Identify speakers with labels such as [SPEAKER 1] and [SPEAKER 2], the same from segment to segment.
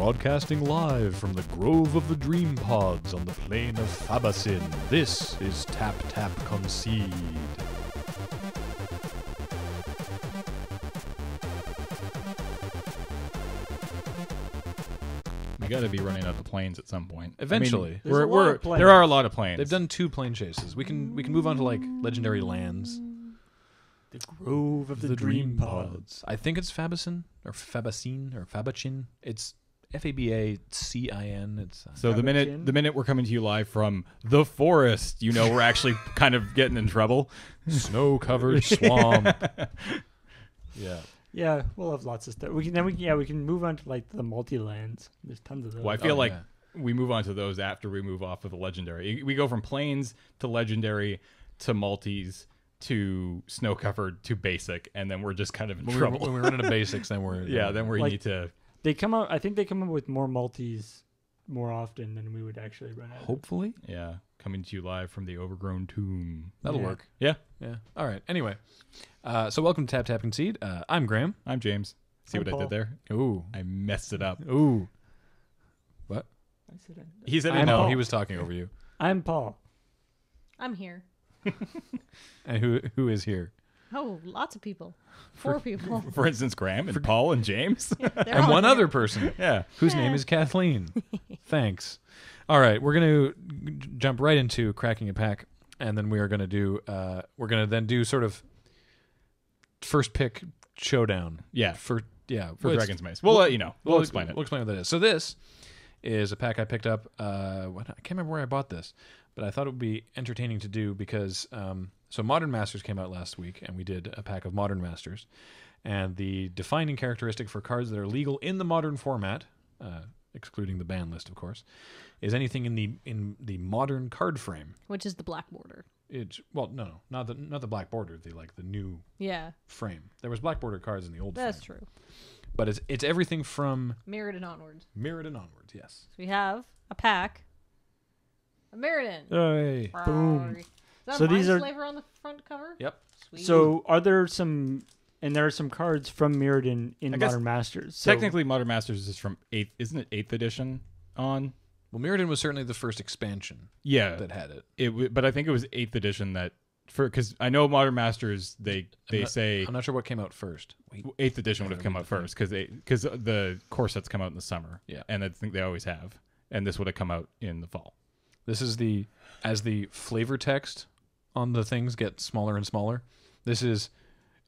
[SPEAKER 1] Broadcasting live from the Grove of the Dream Pods on the plain of Fabasin, this is Tap Tap Concede.
[SPEAKER 2] We got to be running out of planes at some point.
[SPEAKER 1] Eventually.
[SPEAKER 2] I mean, there are a lot of planes.
[SPEAKER 1] They've done 2 plane chases. We can move on to like legendary lands.
[SPEAKER 3] The Grove of the Dream Pods.
[SPEAKER 1] I think it's Fabasin or Fabacin or Fabacin. It's Fabacin. It's
[SPEAKER 2] so the minute we're coming to you live from the forest, you know we're actually kind of getting in trouble.
[SPEAKER 1] Snow-covered swamp. Yeah.
[SPEAKER 3] Yeah, we'll have lots of stuff. We can move on to like the multi-lands. There's tons of those.
[SPEAKER 2] Well, I feel like we move on to those after we move off of the legendary. We go from plains to legendary to multis to snow covered to basic, and then we're just kind of in trouble.
[SPEAKER 1] When we run into basics, then we're
[SPEAKER 2] then we need to.
[SPEAKER 3] They come out. I think they come up with more multis more often than we would actually run out.
[SPEAKER 1] Hopefully,
[SPEAKER 2] yeah. Coming to you live from the overgrown tomb.
[SPEAKER 1] That'll work.
[SPEAKER 2] Yeah.
[SPEAKER 1] All right. Anyway, so welcome to Tap Tap Concede. I'm Graham.
[SPEAKER 2] I'm James. See
[SPEAKER 3] I'm
[SPEAKER 2] what
[SPEAKER 3] Paul.
[SPEAKER 2] I did there?
[SPEAKER 1] Ooh,
[SPEAKER 2] I messed it up.
[SPEAKER 1] Ooh. What?
[SPEAKER 2] He said
[SPEAKER 3] I'm
[SPEAKER 2] no.
[SPEAKER 3] Paul.
[SPEAKER 1] He was talking over you.
[SPEAKER 3] I'm Paul.
[SPEAKER 4] I'm here.
[SPEAKER 1] And who is here?
[SPEAKER 4] Oh, lots of people. 4 people.
[SPEAKER 2] For instance, Graham and Paul and James.
[SPEAKER 4] They're
[SPEAKER 1] And
[SPEAKER 4] all
[SPEAKER 1] one
[SPEAKER 4] here.
[SPEAKER 1] other person.
[SPEAKER 2] Yeah.
[SPEAKER 1] Whose name is Kathleen. Thanks. All right, we're going to jump right into cracking a pack, and then we are going to do do sort of first pick showdown.
[SPEAKER 2] Yeah.
[SPEAKER 1] For
[SPEAKER 2] Dragon's Mace. We'll let you know. We'll explain it.
[SPEAKER 1] We'll explain what that is. So this is a pack I picked up. I can't remember where I bought this, but I thought it would be entertaining to do because so Modern Masters came out last week, and we did a pack of Modern Masters, and the defining characteristic for cards that are legal in the modern format, excluding the ban list, of course, is anything in the modern card frame.
[SPEAKER 4] Which is the black border.
[SPEAKER 1] Not the black border, the new
[SPEAKER 4] Yeah.
[SPEAKER 1] frame. There was black border cards in the old
[SPEAKER 4] That's
[SPEAKER 1] frame.
[SPEAKER 4] true.
[SPEAKER 1] But it's everything from
[SPEAKER 4] Mirrodin onwards.
[SPEAKER 1] Mirrodin onwards, yes.
[SPEAKER 4] So we have a pack. A Mirrodin.
[SPEAKER 1] Hey.
[SPEAKER 3] Boom.
[SPEAKER 4] Is that
[SPEAKER 3] So
[SPEAKER 4] a
[SPEAKER 3] these
[SPEAKER 4] Mind
[SPEAKER 3] are-
[SPEAKER 4] Slaver on the front cover?
[SPEAKER 1] Yep.
[SPEAKER 4] Sweet.
[SPEAKER 3] So are there some? And there are some cards from Mirrodin in
[SPEAKER 2] I guess
[SPEAKER 3] Modern Masters. So
[SPEAKER 2] Technically, Modern Masters is from 8th. Isn't it 8th edition on?
[SPEAKER 1] Well, Mirrodin was certainly the first expansion
[SPEAKER 2] Yeah.
[SPEAKER 1] that had it.
[SPEAKER 2] But I think it was 8th edition because I know Modern Masters, they say
[SPEAKER 1] I'm not sure what came out first. Wait.
[SPEAKER 2] 8th edition would have come out first because the core sets come out in the summer.
[SPEAKER 1] Yeah.
[SPEAKER 2] And I think they always have. And this would have come out in the fall.
[SPEAKER 1] This is as the flavor text on the things get smaller and smaller. This is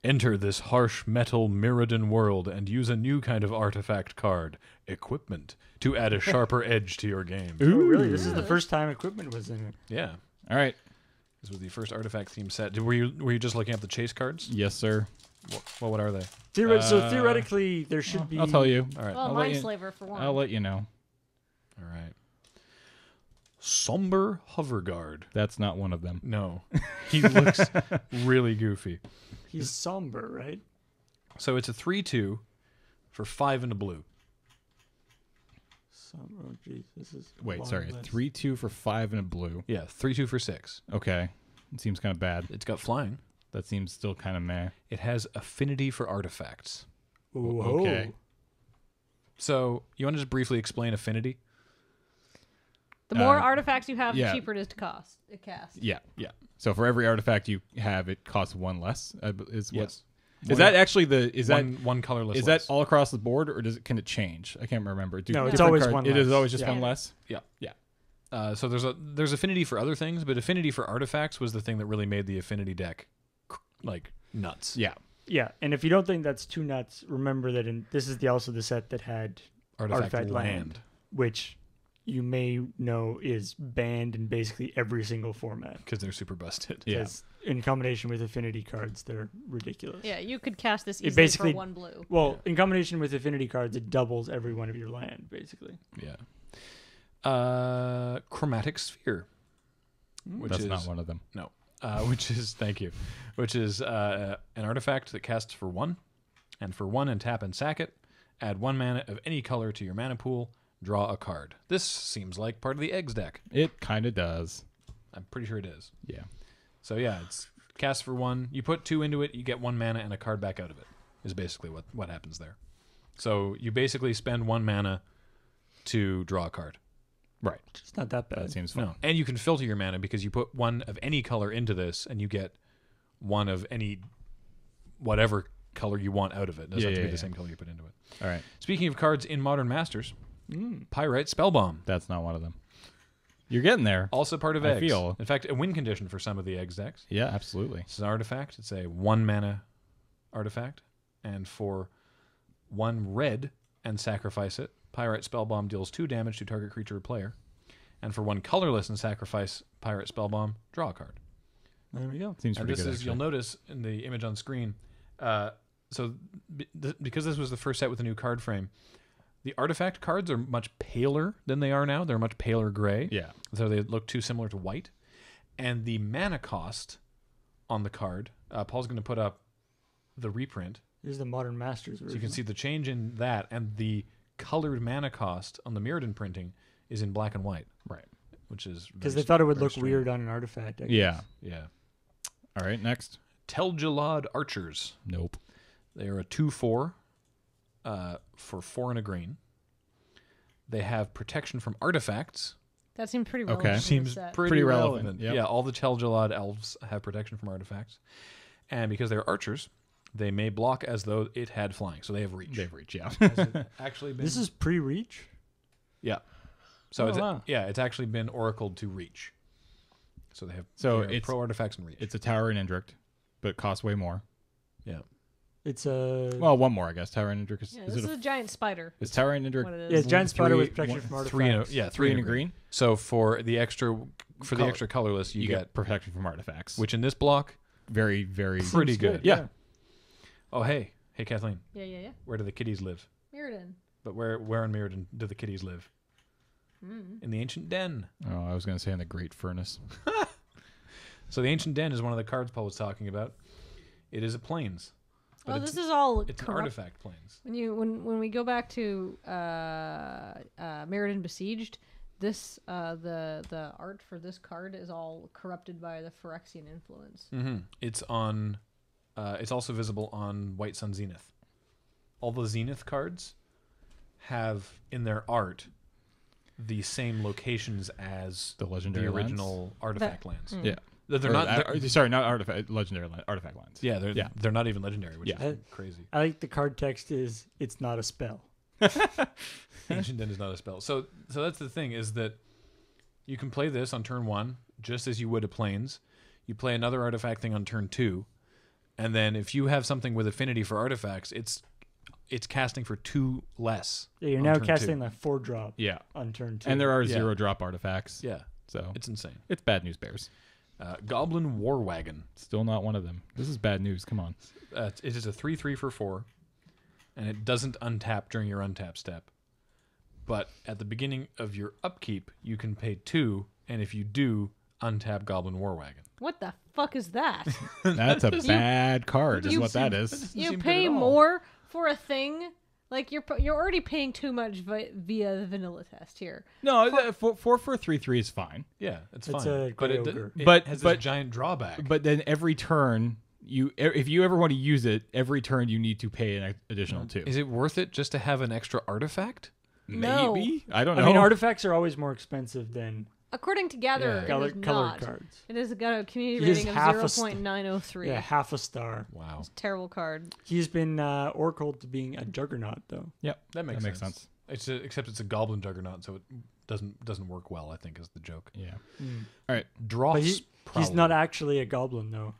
[SPEAKER 1] enter this harsh metal Mirrodin world and use a new kind of artifact card, equipment, to add a sharper edge to your game.
[SPEAKER 3] Oh, really? This is the first time equipment was in it.
[SPEAKER 1] Yeah.
[SPEAKER 2] All right.
[SPEAKER 1] This was the first artifact theme set. Were you just looking at the chase cards?
[SPEAKER 2] Yes, sir.
[SPEAKER 1] What are they?
[SPEAKER 3] So theoretically, there should be.
[SPEAKER 2] I'll tell you.
[SPEAKER 1] All right.
[SPEAKER 4] Well,
[SPEAKER 2] I'll let
[SPEAKER 4] Mind
[SPEAKER 2] you-
[SPEAKER 4] Slaver for one.
[SPEAKER 2] I'll let you know.
[SPEAKER 1] All right. Somber Hover Guard.
[SPEAKER 2] That's not one of them.
[SPEAKER 1] No. He looks really goofy.
[SPEAKER 3] He's somber, right?
[SPEAKER 1] So it's a 3/2 for 5 and a blue.
[SPEAKER 3] Oh, jeez, this is. a
[SPEAKER 2] Wait,
[SPEAKER 3] long
[SPEAKER 2] sorry.
[SPEAKER 3] list.
[SPEAKER 2] 3/2 for 5 and a blue.
[SPEAKER 1] Yeah, 3/2 for 6.
[SPEAKER 2] Okay. It seems kind of bad.
[SPEAKER 1] It's got flying.
[SPEAKER 2] That seems still kind of meh.
[SPEAKER 1] It has affinity for artifacts.
[SPEAKER 3] Whoa.
[SPEAKER 2] Okay.
[SPEAKER 1] So you want to just briefly explain affinity?
[SPEAKER 4] The more artifacts you have,
[SPEAKER 2] yeah.
[SPEAKER 4] the cheaper it is to cast.
[SPEAKER 2] Yeah. So for every artifact you have, it costs 1 less. Is
[SPEAKER 1] Yes.
[SPEAKER 2] that actually
[SPEAKER 1] one colorless?
[SPEAKER 2] is
[SPEAKER 1] less.
[SPEAKER 2] that all across the board, or can it change? I can't remember.
[SPEAKER 3] No, it's
[SPEAKER 2] different
[SPEAKER 3] always
[SPEAKER 2] cards-
[SPEAKER 3] one
[SPEAKER 2] It is
[SPEAKER 3] less.
[SPEAKER 2] always just
[SPEAKER 3] Yeah.
[SPEAKER 2] one less.
[SPEAKER 1] Yeah. So there's affinity for other things, but affinity for artifacts was the thing that really made the affinity deck like nuts.
[SPEAKER 2] Yeah.
[SPEAKER 3] Yeah, and if you don't think that's too nuts, remember that this is also the set that had
[SPEAKER 1] Artifact land.
[SPEAKER 3] which you may know is banned in basically every single format.
[SPEAKER 1] Because they're super busted.
[SPEAKER 2] Yeah.
[SPEAKER 3] Because in combination with affinity cards, they're ridiculous.
[SPEAKER 4] Yeah, you could cast this
[SPEAKER 3] It
[SPEAKER 4] easily
[SPEAKER 3] basically-
[SPEAKER 4] for 1 blue.
[SPEAKER 3] Well, in combination with affinity cards, it doubles every one of your land, basically.
[SPEAKER 1] Yeah. Chromatic Sphere.
[SPEAKER 2] That's not one of them.
[SPEAKER 1] No. Thank you. Which is an artifact that casts for 1. And for 1 and tap and sack it. Add 1 mana of any color to your mana pool. Draw a card. This seems like part of the eggs deck.
[SPEAKER 2] It kind of does.
[SPEAKER 1] I'm pretty sure it is.
[SPEAKER 2] Yeah.
[SPEAKER 1] So yeah, it's cast for 1. You put 2 into it, you get 1 mana and a card back out of it. Is basically what happens there. So you basically spend 1 mana to draw a card.
[SPEAKER 2] Right.
[SPEAKER 3] It's not that bad.
[SPEAKER 2] That seems fun.
[SPEAKER 1] No. And you can filter your mana because you put one of any color into this and you get one of any whatever color you want out of it. It doesn't have to be the same color you put into it.
[SPEAKER 2] All right.
[SPEAKER 1] Speaking of cards in Modern Masters, Pyrite Spellbomb.
[SPEAKER 2] That's not one of them. You're getting there.
[SPEAKER 1] Also part of
[SPEAKER 2] I
[SPEAKER 1] eggs.
[SPEAKER 2] feel.
[SPEAKER 1] In fact, a win condition for some of the eggs decks.
[SPEAKER 2] Yeah, absolutely.
[SPEAKER 1] It's an artifact. It's a 1 mana artifact. And for 1 red and sacrifice it, Pyrite Spellbomb deals 2 damage to target creature or player. And for 1 colorless and sacrifice Pyrite Spellbomb, draw a card.
[SPEAKER 3] There we go.
[SPEAKER 2] Seems
[SPEAKER 1] And
[SPEAKER 2] pretty
[SPEAKER 1] this
[SPEAKER 2] good.
[SPEAKER 1] is, you'll notice in the image on screen, because this was the first set with a new card frame, the artifact cards are much paler than they are now. They're much paler gray.
[SPEAKER 2] Yeah.
[SPEAKER 1] So they look too similar to white. And the mana cost on the card, Paul's going to put up the reprint.
[SPEAKER 3] This is the Modern Masters version.
[SPEAKER 1] So you can see the change in that, and the colored mana cost on the Mirrodin printing is in black and white.
[SPEAKER 2] Right.
[SPEAKER 1] Which is
[SPEAKER 3] because they thought it would look weird on an artifact. I guess.
[SPEAKER 2] Yeah.
[SPEAKER 1] Yeah.
[SPEAKER 2] All right, next.
[SPEAKER 1] Tel'Gelad Archers.
[SPEAKER 2] Nope.
[SPEAKER 1] They are a 2/4 for 4 and a green. They have protection from artifacts.
[SPEAKER 4] That seems pretty relevant.
[SPEAKER 2] Okay.
[SPEAKER 4] in this
[SPEAKER 1] Seems
[SPEAKER 4] set.
[SPEAKER 1] pretty
[SPEAKER 2] relevant,
[SPEAKER 1] relevant.
[SPEAKER 2] yep.
[SPEAKER 1] Yeah, all the Tel'Gelad elves have protection from artifacts. And because they're archers, they may block as though it had flying. So they have reach.
[SPEAKER 2] They've reached, yeah.
[SPEAKER 1] Has it actually been?
[SPEAKER 3] This is pre-reach.
[SPEAKER 1] Yeah. So
[SPEAKER 3] Oh,
[SPEAKER 1] it's,
[SPEAKER 3] wow.
[SPEAKER 1] it's actually been oracled to reach. So they have
[SPEAKER 2] it's
[SPEAKER 1] pro artifacts and reach.
[SPEAKER 2] It's a tower in Indrict, but it costs way more.
[SPEAKER 1] Yeah.
[SPEAKER 3] It's a
[SPEAKER 2] Well, one more, I guess. Tower in Indrict is,
[SPEAKER 4] Yeah,
[SPEAKER 2] is
[SPEAKER 4] this
[SPEAKER 2] it
[SPEAKER 4] is a giant spider.
[SPEAKER 2] is Tower in
[SPEAKER 4] What
[SPEAKER 2] Indrict
[SPEAKER 4] it
[SPEAKER 3] yeah,
[SPEAKER 4] is.
[SPEAKER 3] giant spider with
[SPEAKER 2] three-
[SPEAKER 3] protection from artifacts.
[SPEAKER 1] 3 and a,
[SPEAKER 2] 3
[SPEAKER 1] and
[SPEAKER 2] and a green?
[SPEAKER 1] So for the extra
[SPEAKER 2] Color.
[SPEAKER 1] extra colorless, you get
[SPEAKER 2] protection from artifacts,
[SPEAKER 1] which in this block
[SPEAKER 2] very, very
[SPEAKER 1] pretty
[SPEAKER 3] Seems
[SPEAKER 1] good.
[SPEAKER 2] Yeah.
[SPEAKER 1] Oh hey Kathleen,
[SPEAKER 4] Yeah.
[SPEAKER 1] where do the kitties live?
[SPEAKER 4] Mirrodin.
[SPEAKER 1] But where in Mirrodin do the kitties live? In the ancient den.
[SPEAKER 2] Oh, I was going to say in the Great Furnace.
[SPEAKER 1] So the ancient den is one of the cards Paul was talking about. It is a plains. But
[SPEAKER 4] Oh, this is all
[SPEAKER 1] it's an
[SPEAKER 4] corrupt.
[SPEAKER 1] artifact plains.
[SPEAKER 4] When we go back to Mirrodin Besieged, this the art for this card is all corrupted by the Phyrexian influence.
[SPEAKER 1] Mm-hmm. It's on. It's also visible on White Sun Zenith. All the Zenith cards have in their art the same locations as
[SPEAKER 2] The legendary
[SPEAKER 1] the
[SPEAKER 2] lands?
[SPEAKER 1] original artifact lands.
[SPEAKER 2] Yeah.
[SPEAKER 1] They're
[SPEAKER 2] Or
[SPEAKER 1] not.
[SPEAKER 2] sorry, not artifact, artifact lines.
[SPEAKER 1] Yeah, they're not even legendary, which
[SPEAKER 2] Yeah.
[SPEAKER 1] is crazy.
[SPEAKER 3] I like the card text is it's not a spell.
[SPEAKER 1] Ancient Den is not a spell. So that's the thing, is that you can play this on turn 1 just as you would a plains. You play another artifact thing on turn 2, and then if you have something with affinity for artifacts, it's casting for 2 less.
[SPEAKER 3] Yeah, you're
[SPEAKER 1] on
[SPEAKER 3] now
[SPEAKER 1] turn
[SPEAKER 3] casting
[SPEAKER 1] 2.
[SPEAKER 3] the 4-drop
[SPEAKER 2] Yeah.
[SPEAKER 3] on turn 2.
[SPEAKER 2] And there are
[SPEAKER 1] Yeah.
[SPEAKER 2] 0-drop artifacts.
[SPEAKER 1] Yeah,
[SPEAKER 2] So
[SPEAKER 1] it's insane.
[SPEAKER 2] it's bad news bears.
[SPEAKER 1] Goblin War Wagon.
[SPEAKER 2] Still not one of them. This is bad news. Come on.
[SPEAKER 1] It is a 3/3 for 4, and it doesn't untap during your untap step. But at the beginning of your upkeep, you can pay 2, and if you do, untap Goblin War Wagon.
[SPEAKER 4] What the fuck is that?
[SPEAKER 2] That's a bad card, is
[SPEAKER 4] you
[SPEAKER 2] what that
[SPEAKER 1] seem-
[SPEAKER 2] is.
[SPEAKER 4] You
[SPEAKER 1] seem good
[SPEAKER 4] pay
[SPEAKER 1] at all.
[SPEAKER 4] more for a thing? Like you're already paying too much via the vanilla test here.
[SPEAKER 2] No, 4 for 3/3 is fine.
[SPEAKER 1] Yeah, it's
[SPEAKER 3] It's
[SPEAKER 1] fine.
[SPEAKER 3] a
[SPEAKER 1] But
[SPEAKER 3] gray
[SPEAKER 1] it
[SPEAKER 3] ogre.
[SPEAKER 1] has
[SPEAKER 2] But-
[SPEAKER 1] this giant drawback.
[SPEAKER 2] But then every turn, if you ever want to use it, every turn you need to pay an additional 2.
[SPEAKER 1] Is it worth it just to have an extra artifact?
[SPEAKER 4] No.
[SPEAKER 2] Maybe? I don't know.
[SPEAKER 3] I mean, artifacts are always more expensive than
[SPEAKER 4] According to Gatherer,
[SPEAKER 1] Yeah.
[SPEAKER 4] it is
[SPEAKER 3] colored
[SPEAKER 4] not.
[SPEAKER 3] cards.
[SPEAKER 4] It has got a community
[SPEAKER 3] It is
[SPEAKER 4] rating of
[SPEAKER 3] half a
[SPEAKER 4] 0.903.
[SPEAKER 3] Yeah, half a star.
[SPEAKER 1] Wow,
[SPEAKER 4] Terrible card.
[SPEAKER 3] He's been oracled to being a juggernaut, though.
[SPEAKER 2] Yep.
[SPEAKER 1] that makes
[SPEAKER 2] makes
[SPEAKER 1] sense. Except it's a Goblin Juggernaut, so it doesn't work well, I think, is the joke.
[SPEAKER 2] Yeah.
[SPEAKER 3] Mm.
[SPEAKER 2] All right.
[SPEAKER 3] But
[SPEAKER 1] Dross
[SPEAKER 3] he's not actually a goblin, though,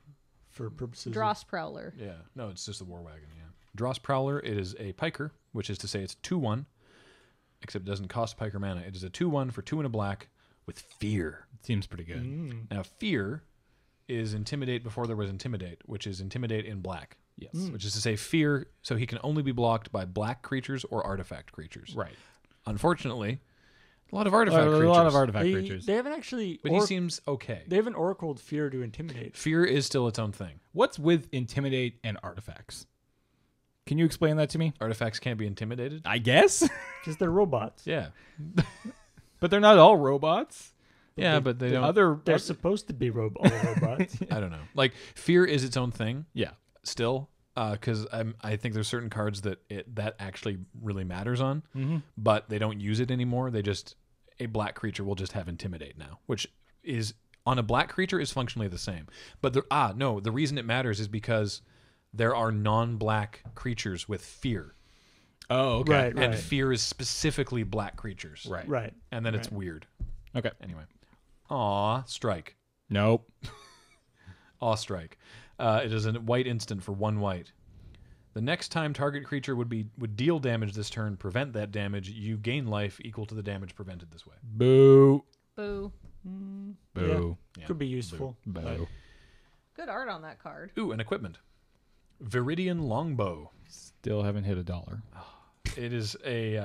[SPEAKER 3] for purposes.
[SPEAKER 4] Dross Prowler.
[SPEAKER 1] Yeah, no, it's just a War Wagon. Yeah, Dross Prowler. It is a piker, which is to say it's 2/1, except it doesn't cost piker mana. It is a 2/1 for 2 and a black with fear.
[SPEAKER 2] Seems pretty good.
[SPEAKER 3] Mm.
[SPEAKER 1] Now, fear is intimidate before there was intimidate, which is intimidate in black.
[SPEAKER 2] Yes.
[SPEAKER 1] Which is to say fear, so he can only be blocked by black creatures or artifact creatures.
[SPEAKER 2] Right.
[SPEAKER 1] Unfortunately, a lot of artifact creatures.
[SPEAKER 2] A lot of artifact creatures.
[SPEAKER 3] They haven't actually.
[SPEAKER 1] But he seems okay.
[SPEAKER 3] They haven't oracled fear to intimidate.
[SPEAKER 1] Fear is still its own thing.
[SPEAKER 2] What's with intimidate and artifacts? Can you explain that to me?
[SPEAKER 1] Artifacts can't be intimidated.
[SPEAKER 2] I guess.
[SPEAKER 3] Because they're robots.
[SPEAKER 1] Yeah.
[SPEAKER 2] But they're not all robots.
[SPEAKER 1] Yeah, but they don't.
[SPEAKER 3] They're supposed to be all robots.
[SPEAKER 1] I don't know. Like, fear is its own thing
[SPEAKER 2] Yeah.
[SPEAKER 1] still, because I think there's certain cards that that actually really matters on, but they don't use it anymore. A black creature will just have Intimidate now, which is on a black creature is functionally the same. But the reason it matters is because there are non-black creatures with fear.
[SPEAKER 2] Oh, okay.
[SPEAKER 3] Right.
[SPEAKER 1] And fear is specifically black creatures.
[SPEAKER 3] Right.
[SPEAKER 1] And then it's weird.
[SPEAKER 2] Okay.
[SPEAKER 1] Anyway. Aw, strike.
[SPEAKER 2] Nope.
[SPEAKER 1] Aw, strike. It is a white instant for 1 white. The next time target creature would deal damage this turn, prevent that damage, you gain life equal to the damage prevented this way.
[SPEAKER 2] Boo.
[SPEAKER 4] Boo.
[SPEAKER 2] Boo.
[SPEAKER 1] Yeah.
[SPEAKER 3] Could be useful.
[SPEAKER 2] Boo.
[SPEAKER 4] Good art on that card.
[SPEAKER 1] Ooh, an equipment. Veridian Longbow.
[SPEAKER 2] Still haven't hit $1.
[SPEAKER 1] It is a...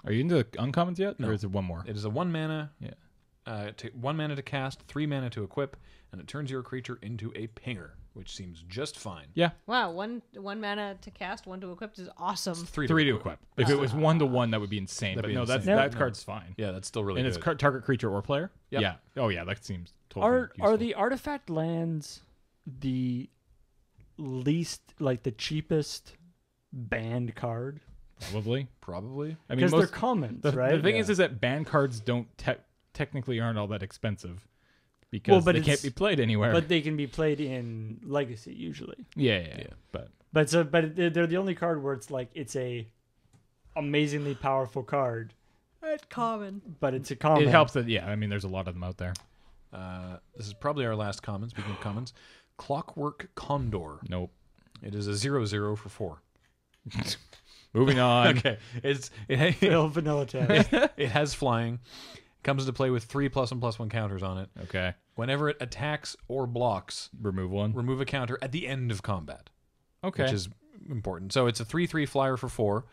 [SPEAKER 2] Are you into uncommons yet?
[SPEAKER 1] No.
[SPEAKER 2] Or is it one more?
[SPEAKER 1] It is a 1 mana.
[SPEAKER 2] Yeah.
[SPEAKER 1] 1 mana to cast, 3 mana to equip, and it turns your creature into a pinger, which seems just fine.
[SPEAKER 2] Yeah.
[SPEAKER 4] Wow, one mana to cast, 1 to equip is awesome.
[SPEAKER 1] 3
[SPEAKER 2] to equip. If it was 1-1, that would be insane.
[SPEAKER 1] That'd
[SPEAKER 2] But
[SPEAKER 1] be
[SPEAKER 2] no,
[SPEAKER 1] insane.
[SPEAKER 2] that card's fine.
[SPEAKER 1] Yeah, that's still really
[SPEAKER 2] And
[SPEAKER 1] good.
[SPEAKER 2] it's target creature or player?
[SPEAKER 1] Yep.
[SPEAKER 2] Yeah. Oh, yeah, that seems totally
[SPEAKER 3] Are
[SPEAKER 2] useful.
[SPEAKER 3] the artifact lands the least, like the cheapest banned card?
[SPEAKER 2] Probably.
[SPEAKER 1] Probably.
[SPEAKER 2] I mean,
[SPEAKER 3] Because they're
[SPEAKER 2] most,
[SPEAKER 3] commons,
[SPEAKER 2] the,
[SPEAKER 3] right?
[SPEAKER 2] the thing
[SPEAKER 1] Yeah.
[SPEAKER 2] is that ban cards don't technically aren't all that expensive because
[SPEAKER 3] but
[SPEAKER 2] they can't
[SPEAKER 3] it's-
[SPEAKER 2] be played anywhere.
[SPEAKER 3] But they can be played in Legacy usually.
[SPEAKER 2] yeah. But
[SPEAKER 3] But they're the only card where it's like it's a amazingly powerful card,
[SPEAKER 4] It's common.
[SPEAKER 3] but it's a common.
[SPEAKER 2] it helps that, I mean, there's a lot of them out there.
[SPEAKER 1] This is probably our last common. Speaking of commons, Clockwork Condor.
[SPEAKER 2] Nope.
[SPEAKER 1] It is a 0/0 for 4.
[SPEAKER 2] Moving on.
[SPEAKER 1] Okay,
[SPEAKER 3] Phil Vanilla Test.
[SPEAKER 1] it has flying. Comes into play with 3 +1/+1 counters on it.
[SPEAKER 2] Okay.
[SPEAKER 1] Whenever it attacks or blocks,
[SPEAKER 2] Remove one.
[SPEAKER 1] remove a counter at the end of combat,
[SPEAKER 2] Okay.
[SPEAKER 1] which is important. So it's a 3/3 flyer for 4,